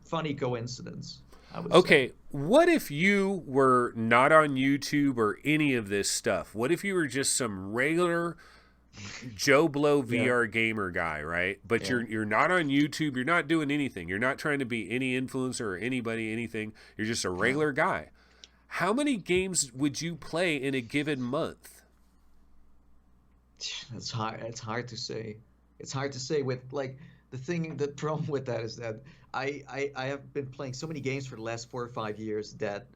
funny coincidence, I would say. Okay, what if you were not on YouTube or any of this stuff? What if you were just some regular Joe Blow Yeah. VR gamer guy, right? But Yeah. you're not on YouTube. You're not doing anything. You're not trying to be any influencer or anybody, anything. You're just a regular guy. How many games would you play in a given month? It's hard. It's hard to say. It's hard to say. With like the problem with that is that I have been playing so many games for the last 4 or 5 years that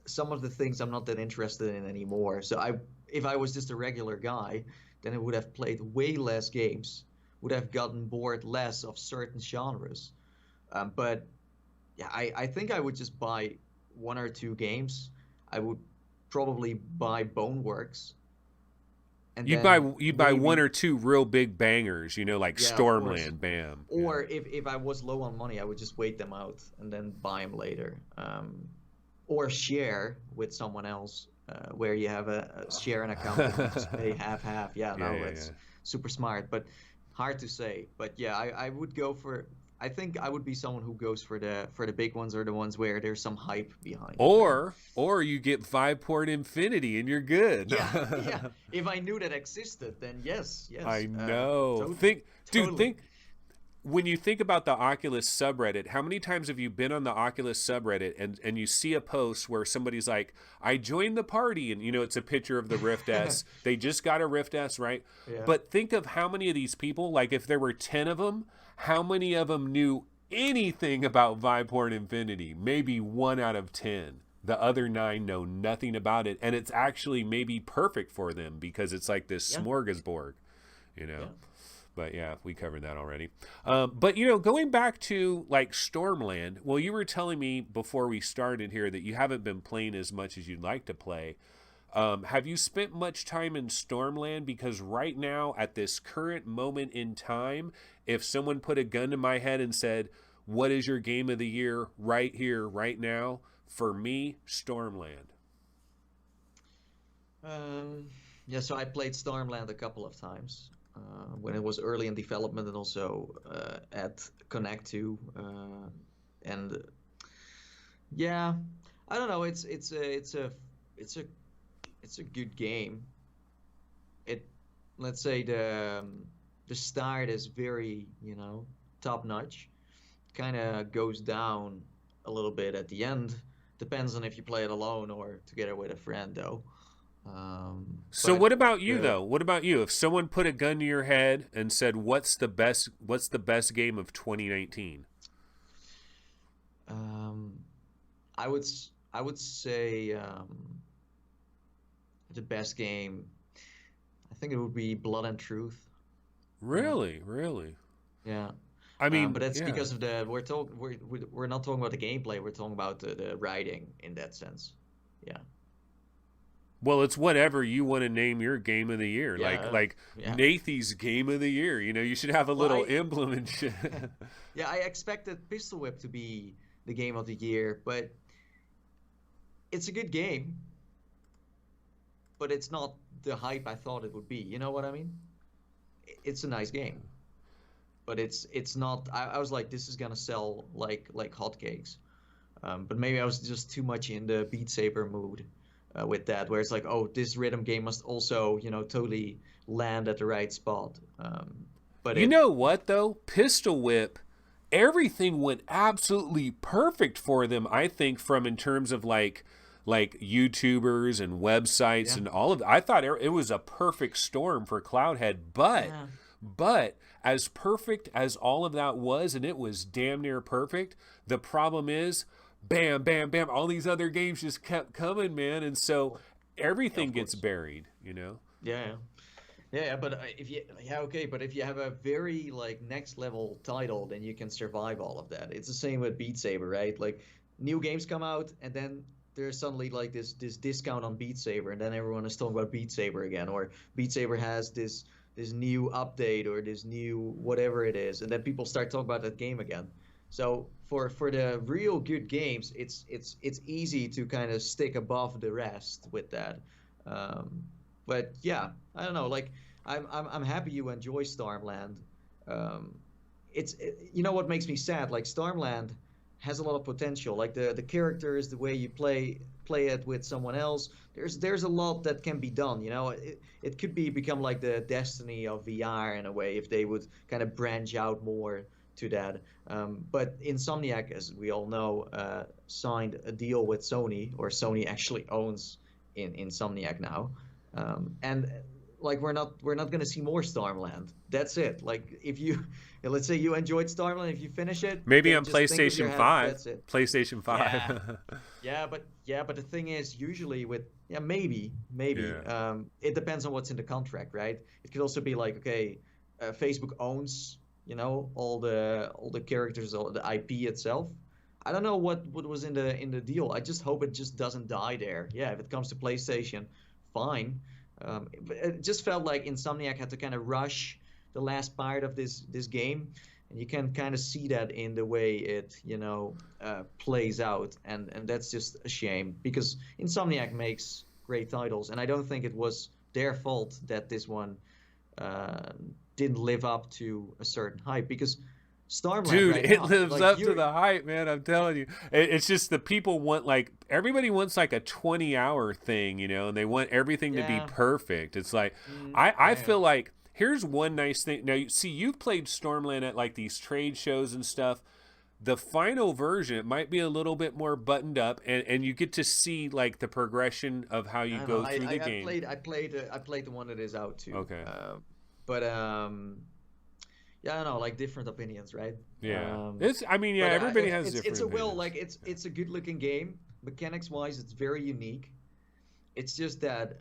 some of the things I'm not that interested in anymore. So if I was just a regular guy, then I would have played way less games, would have gotten bored less of certain genres. But yeah, I think I would just buy 1 or 2 games. I would probably buy Boneworks, and You'd then buy maybe, one or two real big bangers, like yeah, of course. Stormland, bam. Or if I was low on money, I would just wait them out and then buy them later. Or share with someone else, where you have a share an account and you just pay half. Yeah, no, Yeah. it's super smart, but hard to say. But yeah, I would go for. I think I would be someone who goes for the big ones, or the ones where there's some hype behind it, right? Or you get Viveport Infinity and you're good. Yeah. If I knew that existed, then yes. I know. Totally. Think when you think about the Oculus subreddit, how many times have you been on the Oculus subreddit and you see a post where somebody's like, I joined the party, and it's a picture of the Rift S. They just got a Rift S, right? Yeah. But think of how many of these people, like if there were 10 of them, how many of them knew anything about Viveport Infinity? Maybe 1 out of 10. The other 9 know nothing about it, and it's actually maybe perfect for them because it's like this Yeah. smorgasbord, you know. Yeah. But yeah, we covered that already. But you know, going back to like Stormland, well, you were telling me before we started here that you haven't been playing as much as you'd like to play. Have you spent much time in Stormland? Because right now, at this current moment in time, if someone put a gun to my head and said, "What is your game of the year right here, right now?" For me, Stormland. Um, yeah, so I played Stormland a couple of times when it was early in development and also at Connect 2. And yeah, I don't know. It's a it's a good game. It let's say the start is very top notch. Kind of goes down a little bit at the end. Depends on if you play it alone or together with a friend, though. So But what about you the though? What about you? If someone put a gun to your head and said, what's the best game of 2019?" um, I would say the best game. I think it would be Blood and Truth. Yeah, Really? Really? yeah. I But mean, that's yeah. because of we're not talking about the gameplay. We're talking about the writing in that sense. Yeah, Well, it's whatever you want to name your game of the year. yeah, Like yeah. Nathie's game of the year. You know, you should have a Well, little emblem and shit. yeah, I expected Pistol Whip to be the game of the year, but it's a good game, but it's not the hype I thought it would be. You know what I mean? It's a nice game, but it's not. I was like, this is gonna sell like hotcakes. But maybe I was just too much in the Beat Saber mood with that, where it's like, oh, this rhythm game must also, totally land at the right spot. But You know what though? Pistol Whip, everything went absolutely perfect for them, I think, from in terms of like YouTubers and websites yeah, and all of I thought it was a perfect storm for Cloudhead, yeah, but as perfect as all of that was, and it was damn near perfect, the problem is bam, bam, bam, all these other games just kept coming, man, and so yeah, everything of gets course, buried, you know? yeah, yeah. Yeah, but if you yeah okay, but if you have a very like next level title, then you can survive all of that. It's the same with Beat Saber, right? Like new games come out, and then there's suddenly like this discount on Beat Saber, and then everyone is talking about Beat Saber again, or Beat Saber has this new update or this new whatever it is, and then people start talking about that game again. So for the real good games, it's easy to kind of stick above the rest with that. Um, but yeah, I don't know. Like I'm happy you enjoy Stormland. Um, you know what makes me sad? Like Stormland has a lot of potential. Like the characters, the way you play it with someone else. There's a lot that can be done. It could become like the Destiny of VR in a way if they would kind of branch out more to that. But Insomniac, as we all know, signed a deal with Sony, or Sony actually owns in Insomniac now. And like we're not gonna see more Stormland. That's it. Like if you let's say you enjoyed Stormland, if you finish it, Maybe then on just think with your PlayStation head, 5. that's it. PlayStation Yeah, 5. but the thing is, usually with maybe Yeah. it depends on what's in the contract, right? It could also be like, okay, Facebook owns all the characters, all the IP itself. I don't know what was in the deal. I just hope it just doesn't die there. Yeah, if it comes to PlayStation, fine. But it just felt like Insomniac had to kind of rush the last part of this game, and you can kind of see that in the way it plays out, and that's just a shame because Insomniac makes great titles, and I don't think it was their fault that this one uh, didn't live up to a certain hype because Stormland Dude, right it now, lives like up to you, the hype, man. I'm telling you. It's just the people want, like, everybody wants like a 20-hour thing, you know, and they want everything to be yeah, perfect. It's like, I yeah, yeah, feel like here's one nice thing. Now, see, you've played Stormland at like these trade shows and stuff. The final version, it might be a little bit more buttoned up, and you get to see like the progression of how you I don't know. go through the game. I played the one that is out too. Okay. But Yeah, I know, like different opinions, right? Yeah. Um, It's, I mean, yeah, but everybody has it's different a will opinions. like it's a good looking game. Mechanics wise, it's very unique. It's just that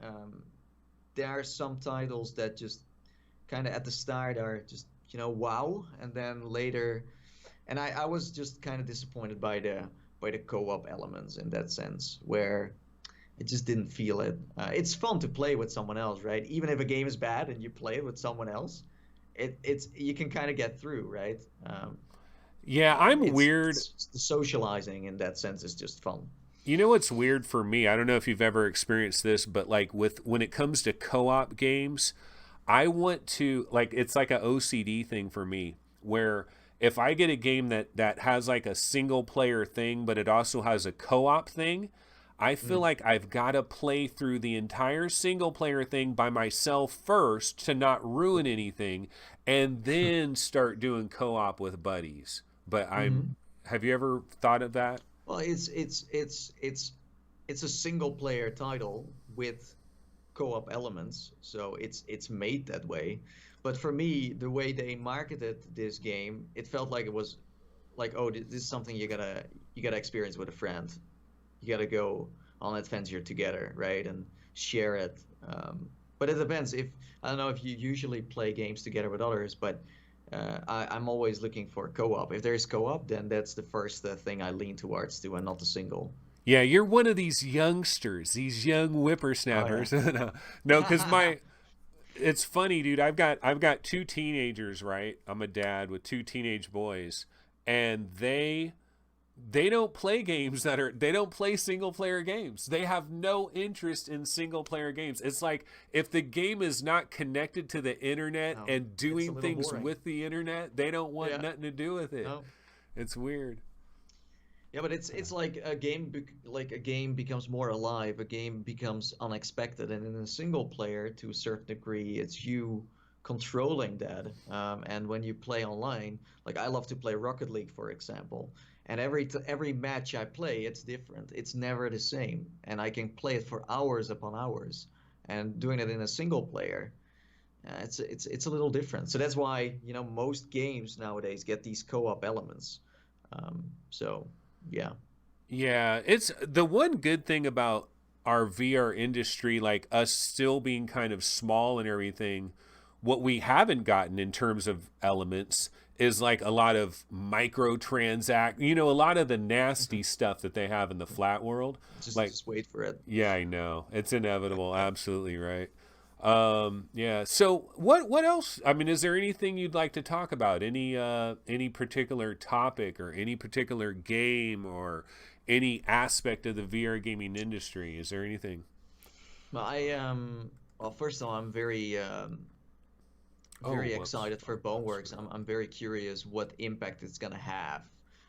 there are some titles that just kind of at the start are just wow, and then later, and I was just kind of disappointed by the co-op elements in that sense, where it just didn't feel it. It's fun to play with someone else, right? Even if a game is bad and you play it with someone else, it's you can kind of get through, right? Yeah, I'm weird. It's the socializing in that sense is just fun. You know what's weird for me? I don't know if you've ever experienced this, but like with when it comes to co-op games, I want to like it's like a OCD thing for me where if I get a game that has like a single player thing but it also has a co-op thing, I feel Mm. like I've got to play through the entire single player thing by myself first to not ruin anything and then start doing co-op with buddies. But I'm Hmm. have you ever thought of that? Well, it's a single player title with co-op elements, so it's made that way. But for me, the way they marketed this game, it felt like it was like, oh, this is something you gotta experience with a friend. You gotta go on an adventure together, right, and share it. But it depends. If I don't know if you usually play games together with others, but I'm always looking for co-op. If there's co-op, then that's the first thing I lean towards to, and not the single. Yeah, you're one of these youngsters, these young Oh yeah. whippersnappers. No, because my it's funny, dude. I've got two teenagers, right? I'm a dad with two teenage boys, and they don't play games they don't play single player games. They have no interest in single player games. It's like if the game is not connected to the internet No, and it's a doing little things boring. with the internet, they don't want Yeah. nothing to do with it. No. It's weird. Yeah, but it's like like a game becomes more alive, a game becomes unexpected, and in a single player, to a certain degree, it's you controlling that. And when you play online, like I love to play Rocket League, for example, and every match I play, it's different. It's never the same, and I can play it for hours upon hours. And doing it in a single player, it's a little different. So that's why most games nowadays get these co-op elements. So yeah. Yeah, it's the one good thing about our VR industry, like us still being kind of small and everything. What we haven't gotten in terms of elements is like a lot of a lot of the nasty stuff that they have in the flat world. Like, Just wait for it. yeah, I know it's inevitable. Absolutely right. Yeah. So what else? I mean, is there anything you'd like to talk about? Any particular topic or any particular game or any aspect of the VR gaming industry? Is there anything? Well, well, first of all, I'm Oh, very whoops. excited for Oh, Boneworks. screw up. I'm very curious what impact it's gonna have,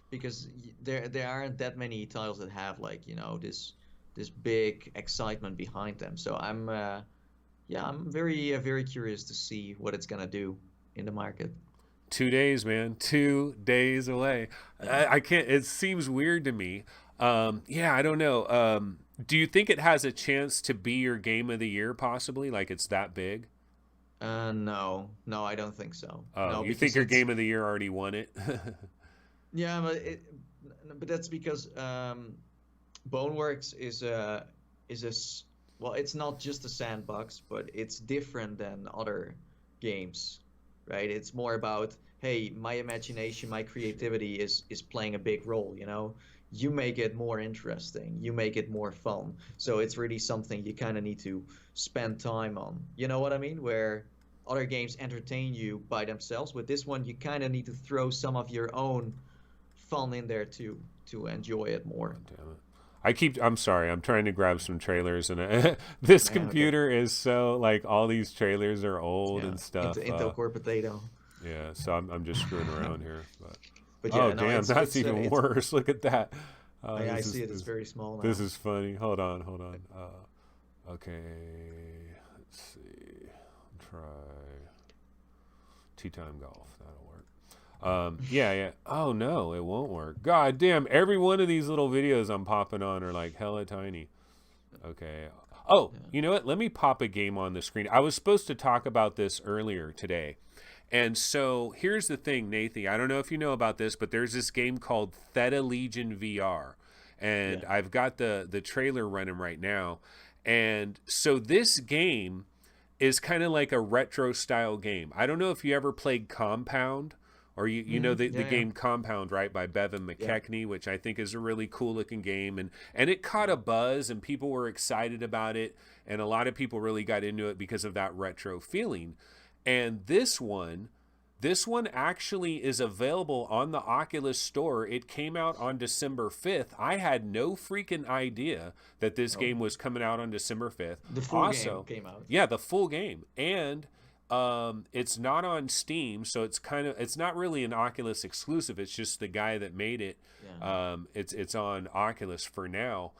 because there aren't that many titles that have like this big excitement behind them. So I'm very curious to see what it's gonna do in the market. 2 days, man. 2 days away. Yeah. I can't. It seems weird to me. Yeah, I don't know. Do you think it has a chance to be your game of the year, possibly? Like it's that big? No, no, I don't think so. Oh, No, you think because your it's game of the year already won it? yeah, but that's because Boneworks is well, it's not just a sandbox, but it's different than other games, right? It's more about, hey, my imagination, my creativity is playing a big role, you know? You make it more interesting, you make it more fun. So it's really something you kind of need to spend time on. You know what I mean? Where other games entertain you by themselves, with this one you kind of need to throw some of your own fun in there too to enjoy it more. God damn it. I'm sorry. I'm trying to grab some trailers, and this Yeah, okay. computer is so like all these trailers are old Yeah, and stuff. Intel Core Potato. Yeah, so I'm just screwing around here. But But oh yeah, no, damn, that's even it's worse. Look at that. I see it. It's very small This now. is funny. Hold on, hold on. Okay, let's see. Try tea time golf. That'll work. Yeah, yeah. Oh no, it won't work. God damn, every one of these little videos I'm popping on are like hella tiny. Okay. Oh, Yeah. you know what? Let me pop a game on the screen. I was supposed to talk about this earlier today, And so here's the thing, Nathie. I don't know if you know about this, but there's this game called Theta Legion VR, and Yeah. I've got the trailer running right now. And so this game is kind of like a retro style game. I don't know if you ever played Compound, or you know the Yeah, yeah, game Compound, right, by Bevan yeah. McKechnie, which I think is a really cool looking game, and it caught a buzz and people were excited about it, and a lot of people really got into it because of that retro feeling. And this one actually is available on the Oculus Store. It came out on December 5th. I had no freaking idea that this Oh, game was coming out on December 5th. the full game Also, came out. yeah, the full game. And it's not on Steam, so it's not really an Oculus exclusive. It's just the guy that made it. Yeah. It's on Oculus for now.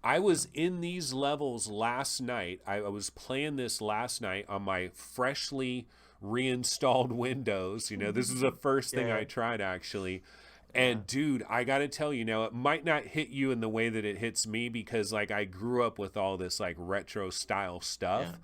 I was in these levels last night. I was playing this last night on my freshly reinstalled Windows. This is the first thing I Yeah. tried actually. Yeah. And dude, I gotta tell you now, it might not hit you in the way that it hits me because like I grew up with all this like retro style stuff. Yeah.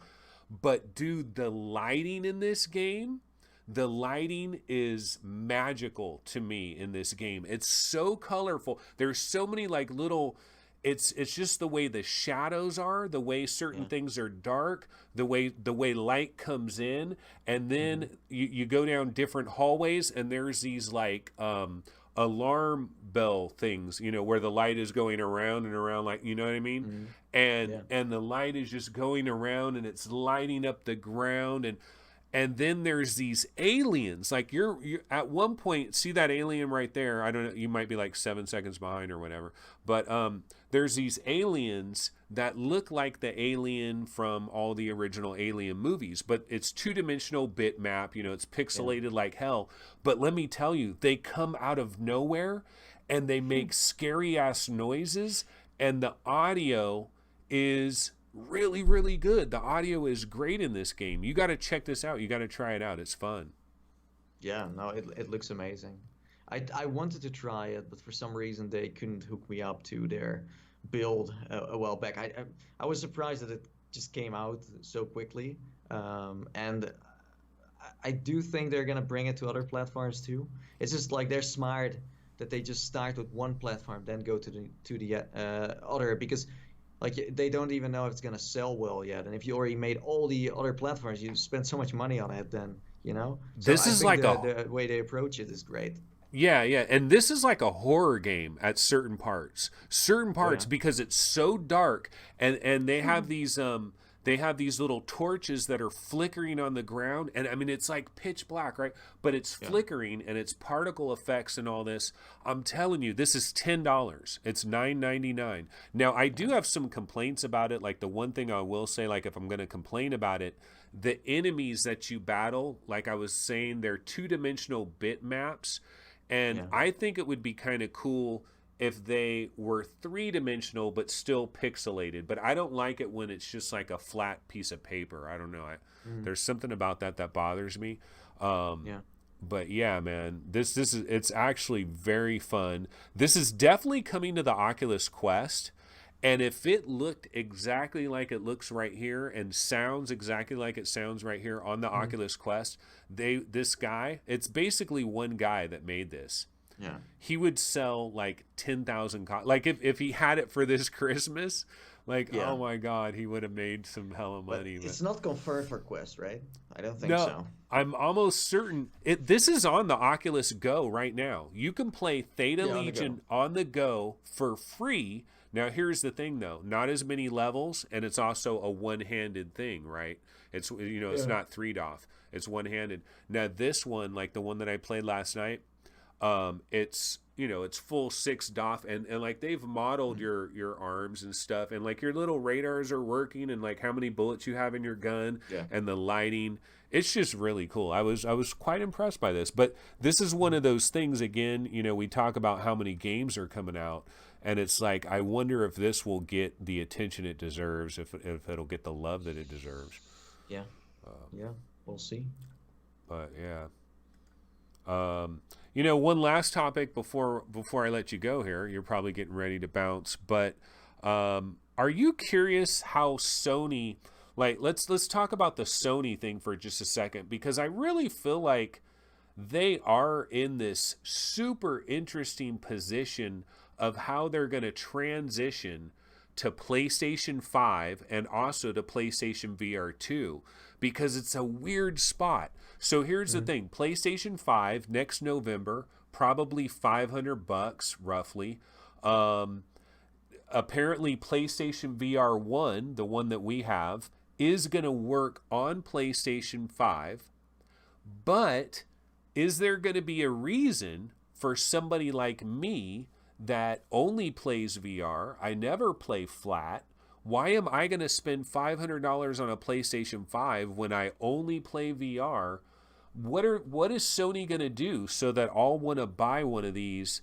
But dude, the lighting in this game, the lighting is magical to me in this game. It's so colorful. There's so many like little, it's just the way the shadows are, the way certain Yeah. things are dark, the way light comes in, and then Hmm. you go down different hallways, and there's these like alarm bell things, where the light is going around and around, like, you know what I mean? Hmm. and Yeah. and the light is just going around and it's lighting up the ground, and then there's these aliens. Like you're at one point, see that alien right there? I don't know, you might be like 7 seconds behind or whatever. But there's these aliens that look like the alien from all the original Alien movies, but it's two-dimensional bitmap. It's Yeah. pixelated like hell. But let me tell you, they come out of nowhere and they make scary ass noises, and the audio is really, really good. The audio is great in this game. You got to check this out. You got to try it out. It's fun. Yeah, no, it looks amazing. I wanted to try it, but for some reason they couldn't hook me up to their build a while back. I was surprised that it just came out so quickly. And I do think they're gonna bring it to other platforms too. It's just like they're smart that they just start with one platform, then go to the other, because like they don't even know if it's gonna sell well yet. And if you already made all the other platforms, you spent so much money on it, then So This I is think like a the way they approach it is great. Yeah, yeah, and this is like a horror game at certain Oh parts yeah. because it's so dark, and they have these little torches that are flickering on the ground, and I mean it's like pitch black, right? But it's Yeah. flickering and it's particle effects and all this. I'm telling you, this is $10. It's $9.99. Now I do have some complaints about it. Like the one thing I will say, like if I'm going to complain about it, the enemies that you battle, like I was saying, they're two-dimensional bitmaps. And Yeah. I think it would be kind of cool if they were three-dimensional but still pixelated. But I don't like it when it's just like a flat piece of paper. I don't know. Mm. There's something about that bothers me. Um, Yeah. but yeah, man, this is it's actually very fun. This is definitely coming to the Oculus Quest. And if it looked exactly like it looks right here and sounds exactly like it sounds right here on the Mhm. Oculus Quest, this guy, it's basically one guy that made this. Yeah. He would sell like 10,000 like if he had it for this Christmas, like Yeah. oh my god, he would have made some hella But money. But it's not confirmed for Quest, right? I don't think no, so. I'm almost certain this is on the Oculus Go right now. You can play Theta Yeah, on the go. Legion on the go for free. Now here's the thing though, not as many levels, and it's also a one-handed thing, right? It's it's Yeah. not three DOF. It's one-handed. Now this one, like the one that I played last night, it's it's full six DOF, and like they've modeled your arms and stuff, and like your little radars are working, and like how many bullets you have in your gun, Yeah. and the lighting. It's just really cool. I was quite impressed by this. But this is one of those things again, we talk about how many games are coming out, and it's like I wonder if this will get the attention it deserves, if it'll get the love that it deserves. Yeah. Yeah. We'll see. But yeah. One last topic before I let you go here. You're probably getting ready to bounce, but are you curious how Sony Like let's talk about the Sony thing for just a second, because I really feel like they are in this super interesting position of how they're going to transition to PlayStation 5 and also to PlayStation VR2, because it's a weird spot. So here's the thing. PlayStation 5 next November, probably $500 roughly. Apparently PlayStation VR 1, the one that we have, is going to work on PlayStation 5, but is there going to be a reason for somebody like me that only plays VR? I never play flat. Why am I going to spend $500 on a PlayStation 5 when I only play VR? What is Sony going to do so that I'll want to buy one of these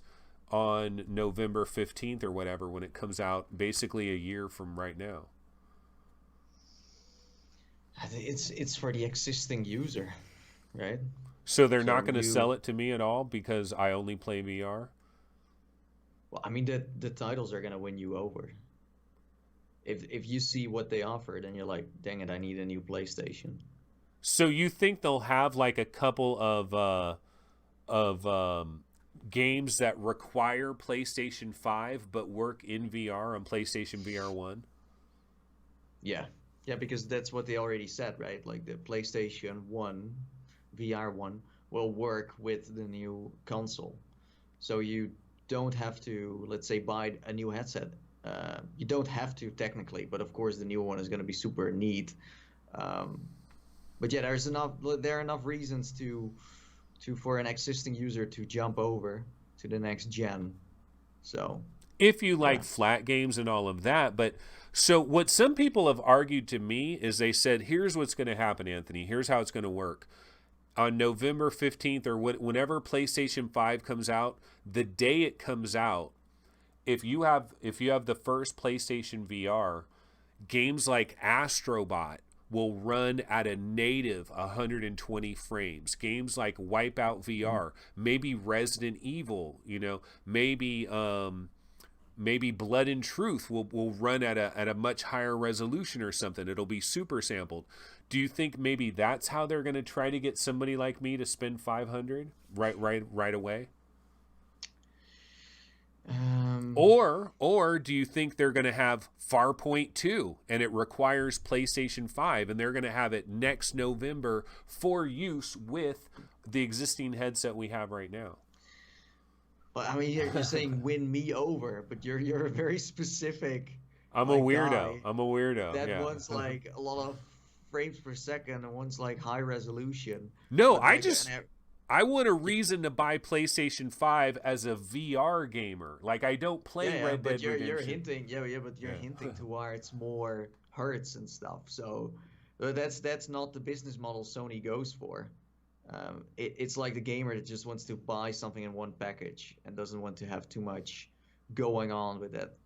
on November 15th or whatever, when it comes out, basically a year from right now? It's for the existing user, right? So they're not So going to sell it to me at all because I only play VR? well, I mean, the titles are gonna win you over. If you see what they offer, then you're like, dang it, I need a new PlayStation. So you think they'll have like a couple of games that require PlayStation 5 but work in VR on PlayStation VR 1? Yeah, yeah, because that's what they already said, right? Like the PlayStation 1, VR 1 will work with the new console. So you don't have to, let's say, buy a new headset. You don't have to technically, but of course the new one is going to be super neat. Um, but yeah, there are enough reasons to for an existing user to jump over to the next gen. So If you like yeah. flat games and all of that. But so what some people have argued to me is they said, here's what's going to happen, Anthony. Here's how it's going to work. On November 15th or whenever PlayStation 5 comes out, the day it comes out, if you have the first PlayStation VR, games like Astrobot will run at a native 120 frames. Games like Wipeout VR, maybe Resident Evil, maybe Blood and Truth will run at a much higher resolution or something. It'll be super sampled. Do you think maybe that's how they're going to try to get somebody like me to spend 500 right away? Um, Or do you think they're going to have Farpoint 2 and it requires PlayStation 5 and they're going to have it next November for use with the existing headset we have right now? but I mean, you're saying win me over, but you're a very specific I'm a like weirdo. guy I'm a weirdo. that Yeah. wants like a lot of frames per second and wants like high resolution. No, But like I want a reason to buy PlayStation 5 as a VR gamer. Like I don't play yeah, Red but Dead you're Redemption. hinting, but you're Yeah. hinting towards more hertz and stuff. So that's not the business model Sony goes for. It's like the gamer that just wants to buy something in one package and doesn't want to have too much going on with it.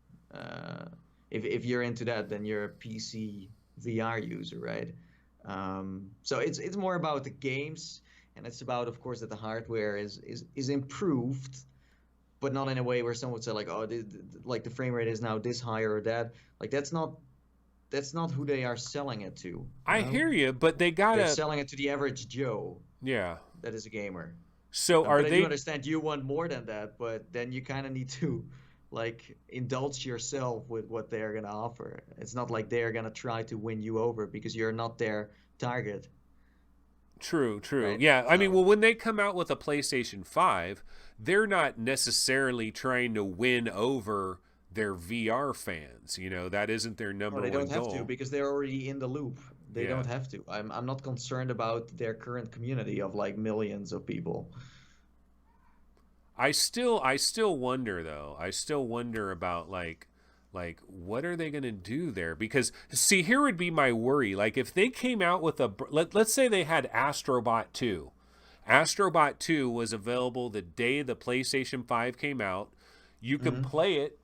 If you're into that, then you're a PC VR user, right? So it's more about the games, and it's about, of course, that the hardware is improved, but not in a way where someone would say like, oh, like the frame rate is now this high or that. Like that's not who they are selling it to. I hear you, but they They're gotta. selling it to the average Joe Yeah. that is a gamer. So are But I do they? understand you want more than that, but then you kind of need to like indulge yourself with what they're gonna offer. It's not like they're gonna try to win you over because you're not their target, True, true. right? Yeah, I mean, So well, when they come out with a PlayStation 5, they're not necessarily trying to win over their VR fans. That isn't their no, number they one don't have to goal. because they're already in the loop. They Yeah. don't have to. I'm not concerned about their current community of like millions of people. I still wonder though. I still wonder about like what are they going to do there? Because see, here would be my worry. Like if they came out with let's say they had Astrobot 2. Astrobot 2 was available the day the PlayStation 5 came out. You can Hmm. play it,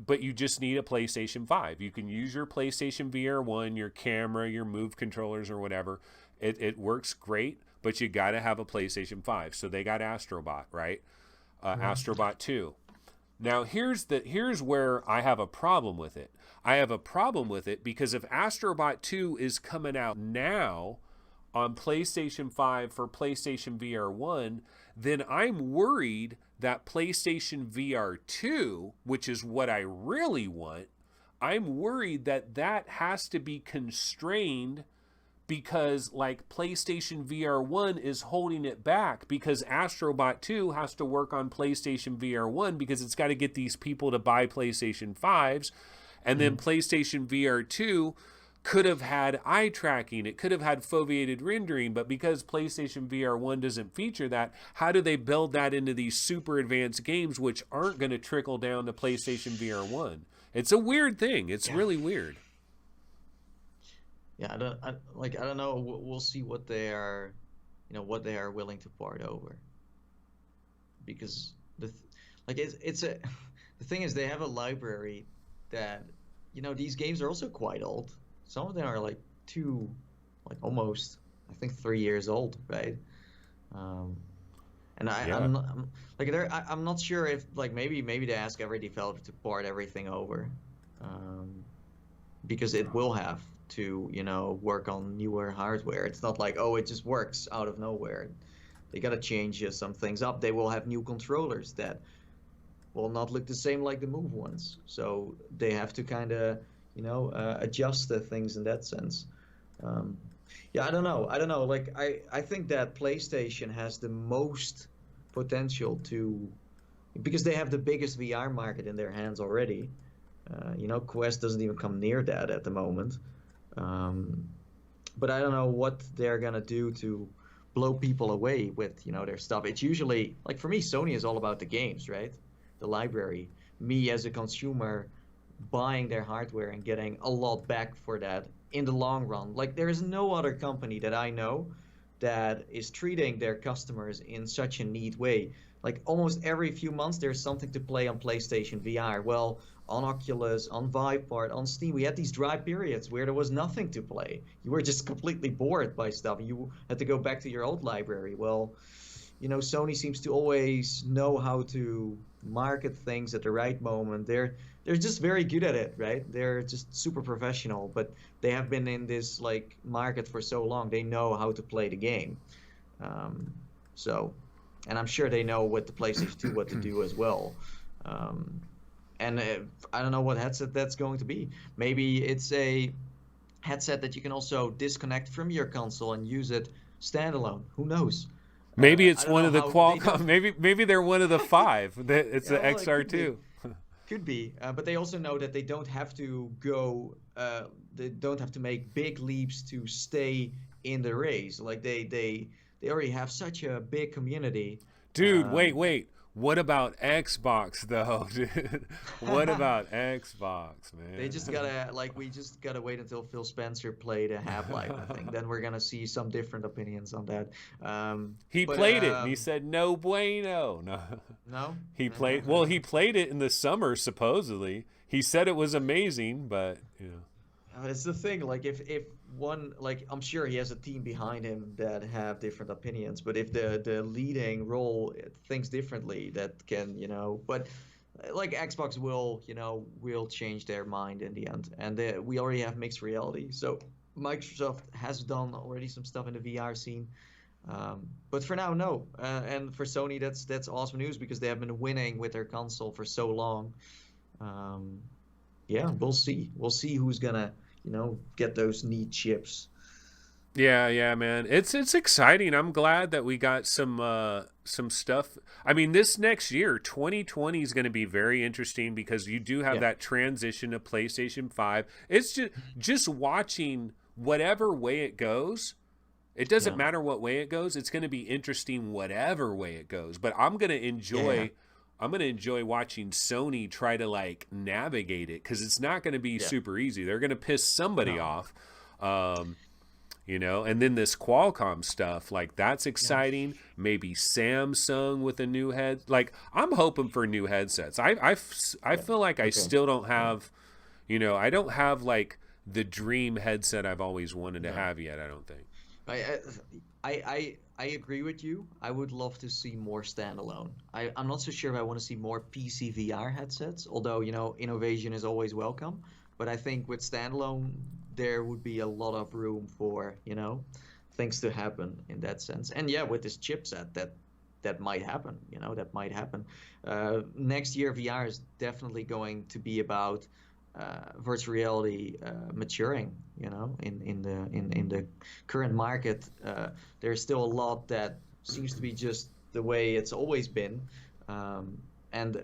but you just need a PlayStation 5. You can use your PlayStation VR 1, your camera, your Move controllers or whatever. It works great, but you got to have a PlayStation 5. So they got Astrobot, right? Hmm. Astrobot 2. Now here's where I have a problem with it. I have a problem with it because if Astrobot 2 is coming out now on PlayStation 5 for PlayStation VR 1, then I'm worried that PlayStation VR 2, which is what I really want, I'm worried that that has to be constrained because like PlayStation VR 1 is holding it back because Astrobot 2 has to work on PlayStation VR 1 because it's got to get these people to buy PlayStation 5s. And then PlayStation VR 2 could have had eye tracking. It could have had foveated rendering, but because PlayStation VR 1 doesn't feature that, how do they build that into these super advanced games which aren't going to trickle down to PlayStation VR 1? It's a weird thing. It's really weird. Yeah, I don't know. We'll see what they are, what they are willing to part over. Because the thing is they have a library that, these games are also quite old. Some of them are like almost, I think 3 years old, right? And I'm not sure if maybe they ask every developer to port everything over, because it will have to work on newer hardware. It's not like, oh, it just works out of nowhere. They gotta change some things up. They will have new controllers that will not look the same like the Move ones, so they have to kind of adjust the things in that sense. I don't know. Like I think that PlayStation has the most potential because they have the biggest VR market in their hands already. Quest doesn't even come near that at the moment. But I don't know what they're gonna do to blow people away with their stuff. It's usually, like, for me, Sony is all about the games, right? The library. Me as a consumer buying their hardware and getting a lot back for that in the long run. Like, there is no other company that I know that is treating their customers in such a neat way. Like, almost every few months there's something to play on PlayStation VR. Well, on Oculus, on Viveport, on Steam, we had these dry periods where there was nothing to play. You were just completely bored by stuff. You had to go back to your old library. Well, Sony seems to always know how to market things at the right moment. They're just very good at it, right? They're just super professional, but they have been in this market for so long. They know how to play the game. And I'm sure they know with the PlayStation 2 what to do as well. And I don't know what headset that's going to be. Maybe it's a headset that you can also disconnect from your console and use it standalone. Who knows? Maybe it's one of the Qualcomm. Maybe they're one of the 5. It's the XR2. Could be, but they also know that they don't have to go. They don't have to make big leaps to stay in the race. Like they already have such a big community. Dude, wait. What about Xbox though, dude? What about Xbox, man? They just gotta we just gotta wait until Phil Spencer played a Half-Life, I think. Then we're gonna see some different opinions on that. He played it and he said no bueno. No? He played it in the summer supposedly. He said it was amazing, but it's the thing, if one, I'm sure he has a team behind him that have different opinions, but if the leading role thinks differently, that can, but Xbox will change their mind in the end, and we already have mixed reality. So Microsoft has done already some stuff in the VR scene, but for now, no. And for Sony, that's awesome news because they have been winning with their console for so long. We'll see. We'll see who's gonna get those neat chips. Yeah, man. It's exciting. I'm glad that we got some stuff. I mean, this next year, 2020 is going to be very interesting because you do have that transition to PlayStation 5. It's just watching whatever way it goes. It doesn't matter what way it goes. It's going to be interesting whatever way it goes. But I'm going to enjoy I'm going to enjoy watching Sony try to navigate it because it's not going to be super easy. They're going to piss somebody off, and then this Qualcomm stuff, that's exciting. Maybe Samsung with a new head. I'm hoping for new headsets. I feel like I still don't have, I don't have the dream headset I've always wanted to have yet. I don't think. I, I agree with you. I would love to see more standalone. I'm not so sure if I want to see more PC VR headsets, although, innovation is always welcome. But I think with standalone, there would be a lot of room for, things to happen in that sense. And yeah, with this chipset, that might happen, that might happen. Next year, VR is definitely going to be about virtual reality maturing, in the current market. There's still a lot that seems to be just the way it's always been. And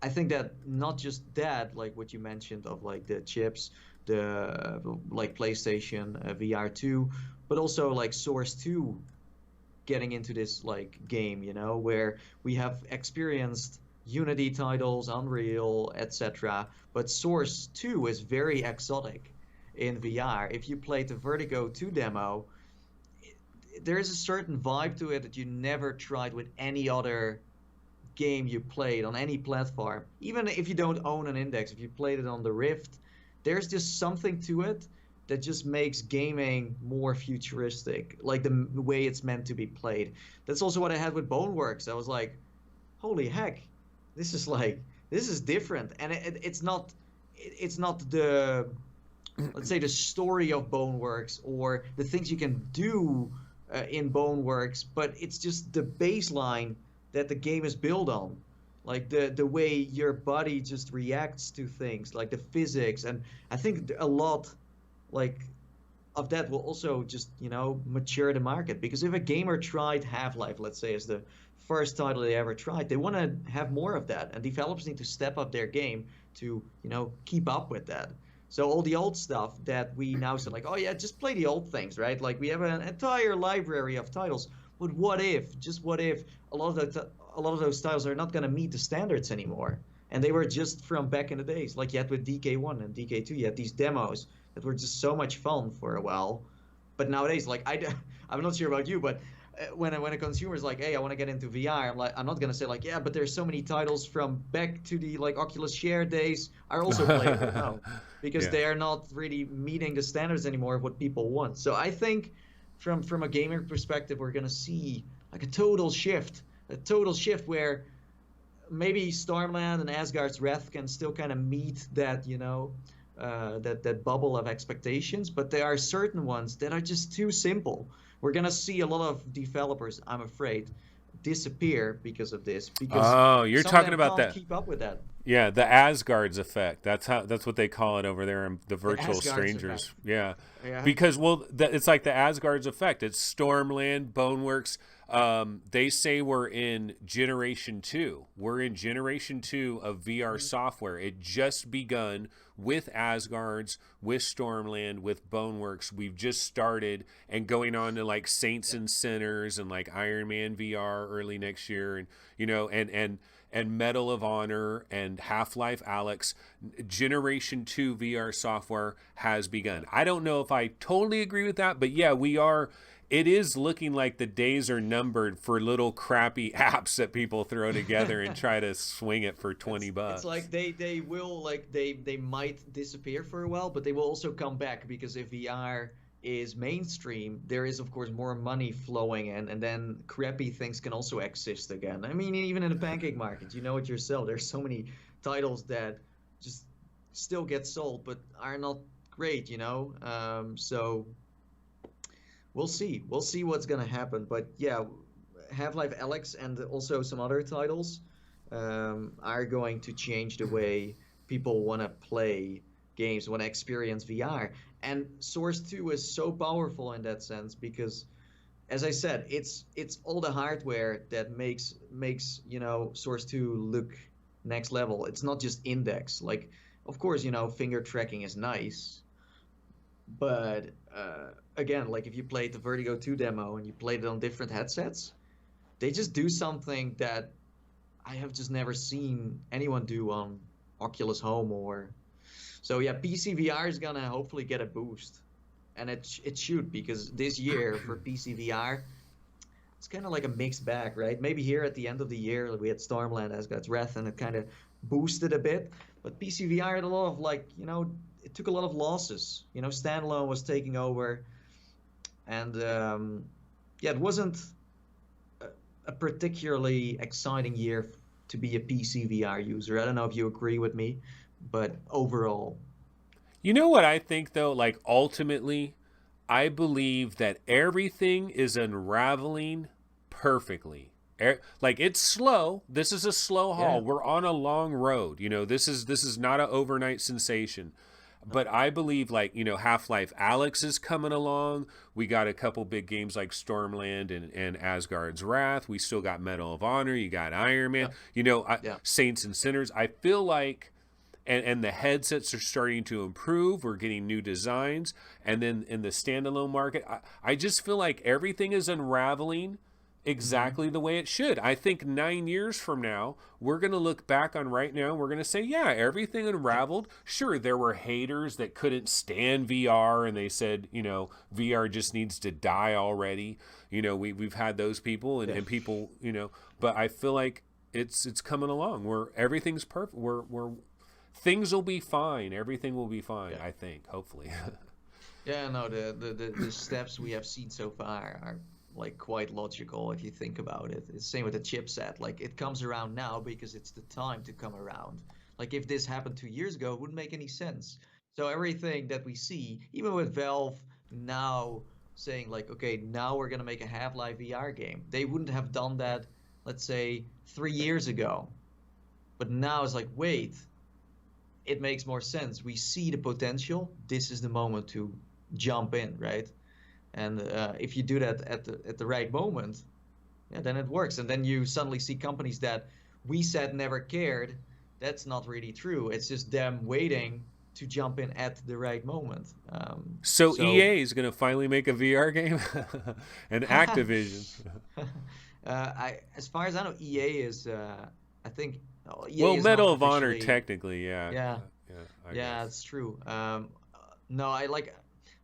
I think that not just that, like what you mentioned of like the chips, the like PlayStation VR2, but also like Source 2 getting into this like game, where we have experienced Unity titles, Unreal, etc. But Source 2 is very exotic in VR. If you played the Vertigo 2 demo, there is a certain vibe to it that you never tried with any other game you played on any platform. Even if you don't own an Index, if you played it on the Rift, there's just something to it that just makes gaming more futuristic, like the way it's meant to be played. That's also what I had with Boneworks. I was like, holy heck, this is different, and it's not the, let's say, the story of Boneworks or the things you can do in Boneworks, but it's just the baseline that the game is built on, like the way your body just reacts to things, like the physics. And I think a lot like of that will also just mature the market, because if a gamer tried Half-Life, let's say, as the first title they ever tried, they want to have more of that, and developers need to step up their game to keep up with that. So all the old stuff that we now say, like, oh yeah, just play the old things, right? Like we have an entire library of titles, but what if a lot of those titles are not going to meet the standards anymore, and they were just from back in the days, like you had with DK1 and DK2, you had these demos that were just so much fun for a while. But nowadays, like I'm not sure about you, but when a consumer is like, hey, I want to get into VR, I'm not gonna say like, yeah, but there's so many titles from back to the like Oculus Share days are also playable. No, because Yeah. they are not really meeting the standards anymore of what people want. So I think from a gamer perspective, we're gonna see like a total shift where maybe Stormland and Asgard's Wrath can still kind of meet that, that bubble of expectations, but there are certain ones that are just too simple. We're gonna see a lot of developers, I'm afraid, disappear because of this, because Oh, you're some of talking them about can't that. keep up with that. Yeah, the Asgard's effect. That's what they call it over there in the The virtual Asgard's effect. strangers. Yeah. Yeah. Because it's like the Asgard's effect. It's Stormland, Boneworks. They say we're in generation 2. We're in generation 2 of VR Mhm. software. It just begun with Asgard's, with Stormland, with Boneworks. We've just started and going on to like Saints Yeah. and Sinners and like Iron Man VR early next year, and and Medal of Honor and Half-Life Alex. Generation 2 VR software has begun. I don't know if I totally agree with that, but yeah, we are. It is looking like the days are numbered for little crappy apps that people throw together and try to swing it for 20 It's bucks. like they will, like they might disappear for a while, but they will also come back, because if VR is mainstream, there is of course more money flowing in, and then crappy things can also exist again. I mean, even in the pancake market, you know it yourself. There's so many titles that just still get sold, but are not great. So we'll see what's gonna happen. But yeah, Half-Life Alex and also some other titles are going to change the way people want to play games, want to experience VR. And Source 2 is so powerful in that sense, because, as I said, it's all the hardware that makes Source 2 look next level. It's not just Index. Like, of course, finger tracking is nice, but again, like if you played the Vertigo 2 demo and you played it on different headsets, they just do something that I have just never seen anyone do on Oculus Home. Or so yeah, PC VR is gonna hopefully get a boost, and it should, because this year for PC VR, it's kind of like a mixed bag, right? Maybe here at the end of the year we had Stormland, Asgard's Wrath, and it kind of boosted a bit, but PC VR had a lot of, like, it took a lot of losses. Standalone was taking over. And yeah, it wasn't a, a particularly exciting year to be a PC VR user. I don't know if you agree with me, but overall, You know what I think though? Like ultimately, I believe that everything is unraveling perfectly. Like it's slow. This is a slow yeah, haul. We're on a long road. You know, this is not an overnight sensation. But I believe like, you know, Half-Life Alex is coming along. We got a couple big games like Stormland and Asgard's Wrath. We still got Medal of Honor. You got Iron Man. yeah, You know, yeah, Saints and Sinners. I feel like and the headsets are starting to improve. We're getting new designs, and then in the standalone market, I just feel like everything is unraveling hmm, exactly the way it should. I think 9 years from now, we're going to look back on right now and we're going to say, yeah, everything yeah, unraveled. Sure, there were haters that couldn't stand VR and they said, you know, VR just needs to die already. You know, we've had those people yeah. and people, you know, but I feel like it's coming along where everything's perfect. We're things will be fine. Everything will be fine. Yeah. I think, hopefully. Yeah, no, the steps we have seen so far are like quite logical if you think about it. It's the same with the chipset. Like it comes around now because it's the time to come around. Like if this happened 2 years ago, it wouldn't make any sense. So everything that we see, even with Valve now saying like, okay, now we're gonna make a Half-Life VR game, they wouldn't have done that, let's say, 3 years ago. But now it's like, wait, it makes more sense. We see the potential. This is the moment to jump in, right? And if you do that at the right moment, yeah, then it works. And then you suddenly see companies that we said never cared. That's not really true. It's just them waiting to jump in at the right moment. So So, EA is going to finally make a VR game, and Activision. as far as I know, EA is, I think, oh, EA Well, is not Medal of Honor, officially, technically, yeah, yeah, yeah, I yeah, guess. it's true. No, I like,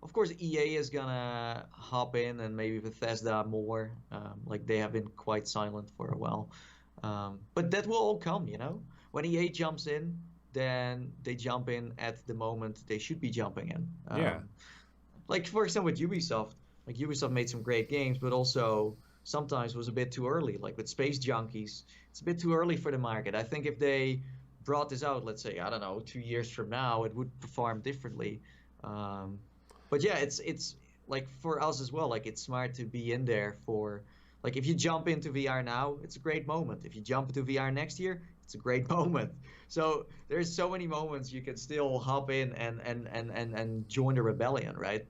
of course, EA is gonna hop in and maybe Bethesda more. Like they have been quite silent for a while. But that will all come, you know. When EA jumps in, then they jump in at the moment they should be jumping in. Yeah, Like for example with Ubisoft, like Ubisoft made some great games, but also sometimes was a bit too early. Like with Space Junkies, it's a bit too early for the market. I think if they brought this out, let's say, I don't know, 2 years from now, it would perform differently. Um, but yeah, it's like for us as well. Like it's smart to be in there for like if you jump into VR now, it's a great moment. If you jump into VR next year, it's a great moment. So there's so many moments you can still hop in and join the rebellion, right?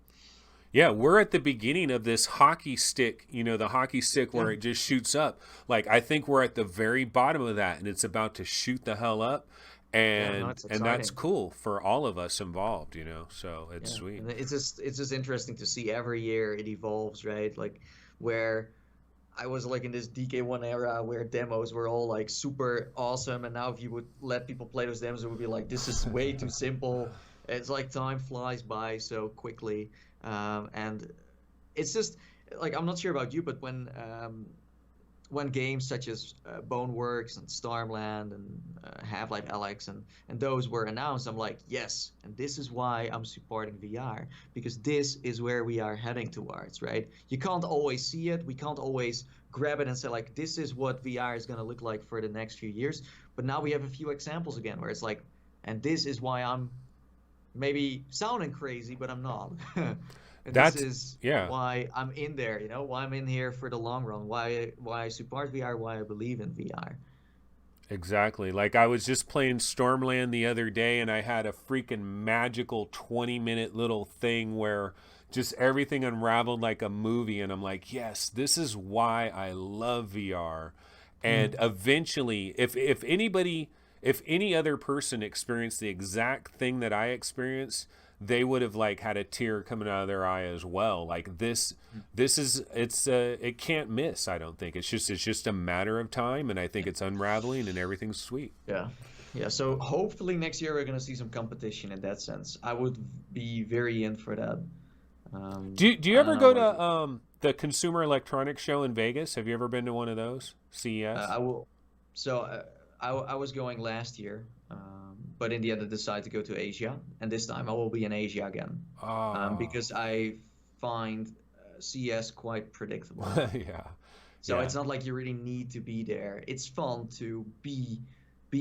yeah, we're at the beginning of this hockey stick, you know, the hockey stick Yeah. where it just shoots up. Like I think we're at the very bottom of that and it's about to shoot the hell up. Yeah, no, And it's and that's exciting. cool for all of us involved, you know. So it's Yeah, sweet. and it's just interesting to see every year it evolves, right? Like where I was like in this DK1 era where demos were all like super awesome, and now if you would let people play those demos, it would be like this is way too simple. It's like time flies by so quickly, and it's just like I'm not sure about you, but when games such as Boneworks and Stormland and Half-Life Alyx and those were announced, I'm like, yes, and this is why I'm supporting VR because this is where we are heading towards, right? You can't always see it, we can't always grab it and say like, this is what VR is going to look like for the next few years. But now we have a few examples again where it's like, and this is why I'm maybe sounding crazy, but I'm not. And this That's is yeah. why I'm in there, you know, why I'm in here for the long run, why I support VR, why I believe in VR. Exactly. Like I was just playing Stormland the other day and I had a freaking magical 20-minute little thing where just everything unraveled like a movie and I'm like, "Yes, this is why I love VR." And Hmm. eventually, if anybody if any other person experienced the exact thing that I experienced, they would have like had a tear coming out of their eye as well. Like this is it can't miss. I don't think it's just a matter of time, and I think Yeah. it's unraveling and everything's sweet. Yeah. Yeah. So hopefully next year we're gonna see some competition in that sense. I would be very in for that. Do you I don't ever know go about to you. the Consumer Electronics Show in Vegas? Have you ever been to one of those? CES? I will. So I was going last year, but in the end I decided to go to Asia, and this time I will be in Asia again, Oh, because I find CES quite predictable. Yeah. So Yeah. it's not like you really need to be there. It's fun to be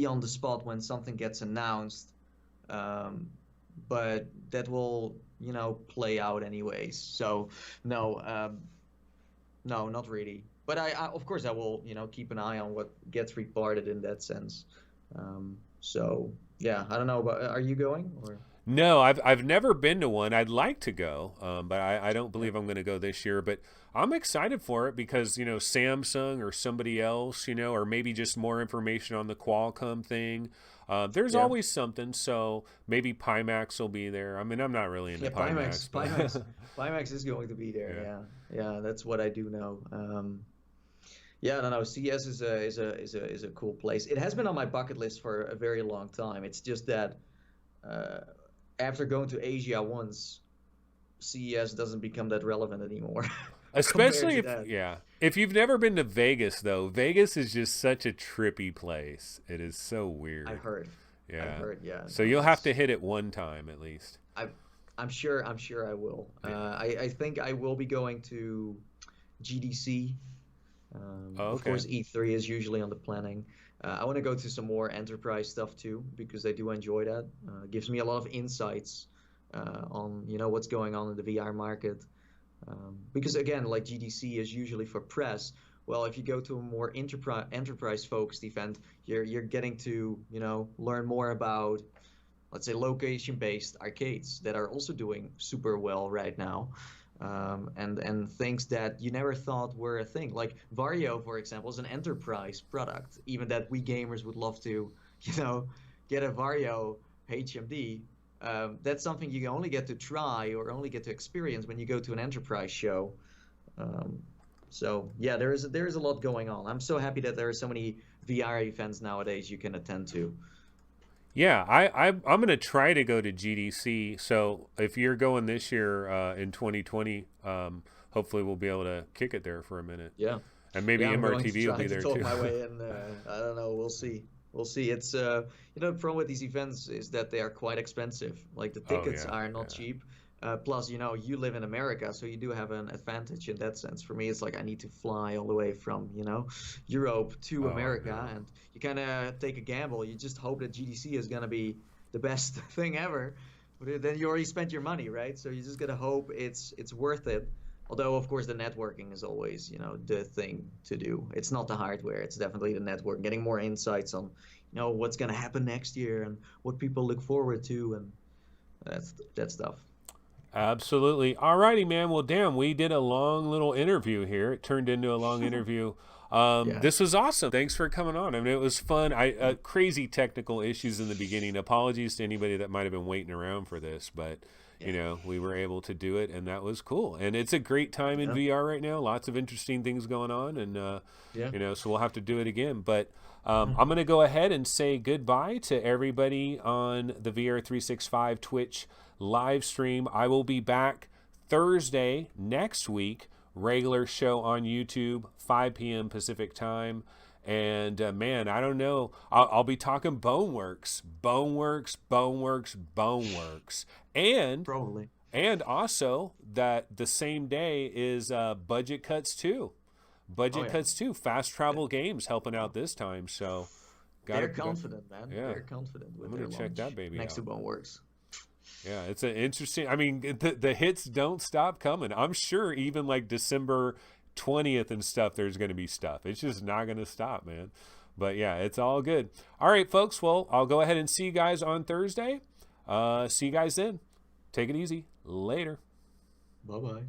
on the spot when something gets announced, um, but that will, play out anyways. So no, no, not really. But of course, I will, keep an eye on what gets reported in that sense. So yeah, I don't know, but are you going or? No, I've never been to one. I'd like to go, but I don't Yeah, believe I'm going to go this year. But I'm excited for it because Samsung or somebody else, or maybe just more information on the Qualcomm thing. There's yeah, always something. So maybe Pimax will be there. I mean, I'm not really into yeah. Pimax, but Pimax is going to be there. yeah. Yeah, yeah. That's what I do know. Yeah, I don't know. CS is a cool place. It has been on my bucket list for a very long time. It's just that uh, after going to Asia once, CES doesn't become that relevant anymore compared Especially to if that. if you've never been to Vegas though, Vegas is just such a trippy place. It is so I've weird. heard. I've Yeah. heard. Yeah. So No, you'll have to it's. hit it one time at least. I. I'm sure. I'm sure I will. Yeah. I think I will be going to GDC. Oh, Of okay. course, E3 is usually on the planning. I want to go to some more enterprise stuff too because I do enjoy that. It gives me a lot of insights on what's going on in the VR market. Because again, like GDC is usually for press. Well, if you go to a more enterprise focused event, you're getting to learn more about, let's say, location based arcades that are also doing super well right now. And things that you never thought were a thing. Like Vario, for example, is an enterprise product. Even that we gamers would love to, you know, get a Vario HMD. That's something you only get to try or only get to experience when you go to an enterprise show. Um, so yeah, there is a lot going on. I'm so happy that there are so many VR events nowadays you can attend to. Yeah, I'm gonna try to go to GDC. So if you're going this year in 2020, hopefully we'll be able to kick it there for a minute, Yeah. and maybe Yeah, I'm going to MRTV will try be to there talk too. my way in. I don't know. We'll see. We'll see. It's the problem with these events is that they are quite expensive. Like the Oh tickets yeah, are not yeah. cheap. Plus, you live in America, so you do have an advantage in that sense. For me, it's like I need to fly all the way from, Europe to Oh America, no. and you kind of take a gamble. You just hope that GDC is gonna be the best thing ever. But then you already spent your money, right? So you just gotta hope it's worth it. Although, of course, the networking is always, the thing to do. It's not the hardware. It's definitely the network. Getting more insights on, what's going to happen next year and what people look forward to, and that's that stuff. Absolutely. Alrighty, man. Well, damn, we did a long little interview here. It turned into a long interview. Yeah, This was awesome. Thanks for coming on. I mean, it was fun. Crazy technical issues in the beginning. Apologies to anybody that might have been waiting around for this, but yeah, we were able to do it, and that was cool. And it's a great time in yeah, VR right now. Lots of interesting things going on, and yeah. so we'll have to do it again. But Mm. I'm going to go ahead and say goodbye to everybody on the VR365 Twitch live stream. I will be back Thursday next week, regular show on YouTube, 5 p.m. Pacific time. And man, I don't know. I'll be talking Boneworks, Boneworks, Boneworks, Boneworks, Probably. and also that the same day is Budget Cuts too. Oh Budget yeah. Cuts too. Fast Th- Travel Games helping out this time. So, They're got confident, man. yeah. They're confident I'm with gonna their check that launch baby next to out. Boneworks. Yeah, it's an interesting. I mean, the hits don't stop coming. I'm sure even like December 20th and stuff, there's going to be stuff. It's just not going to stop, man. But yeah, it's all good. All right, folks. Well, I'll go ahead and see you guys on Thursday. See you guys then. Take it easy. Later. Bye bye.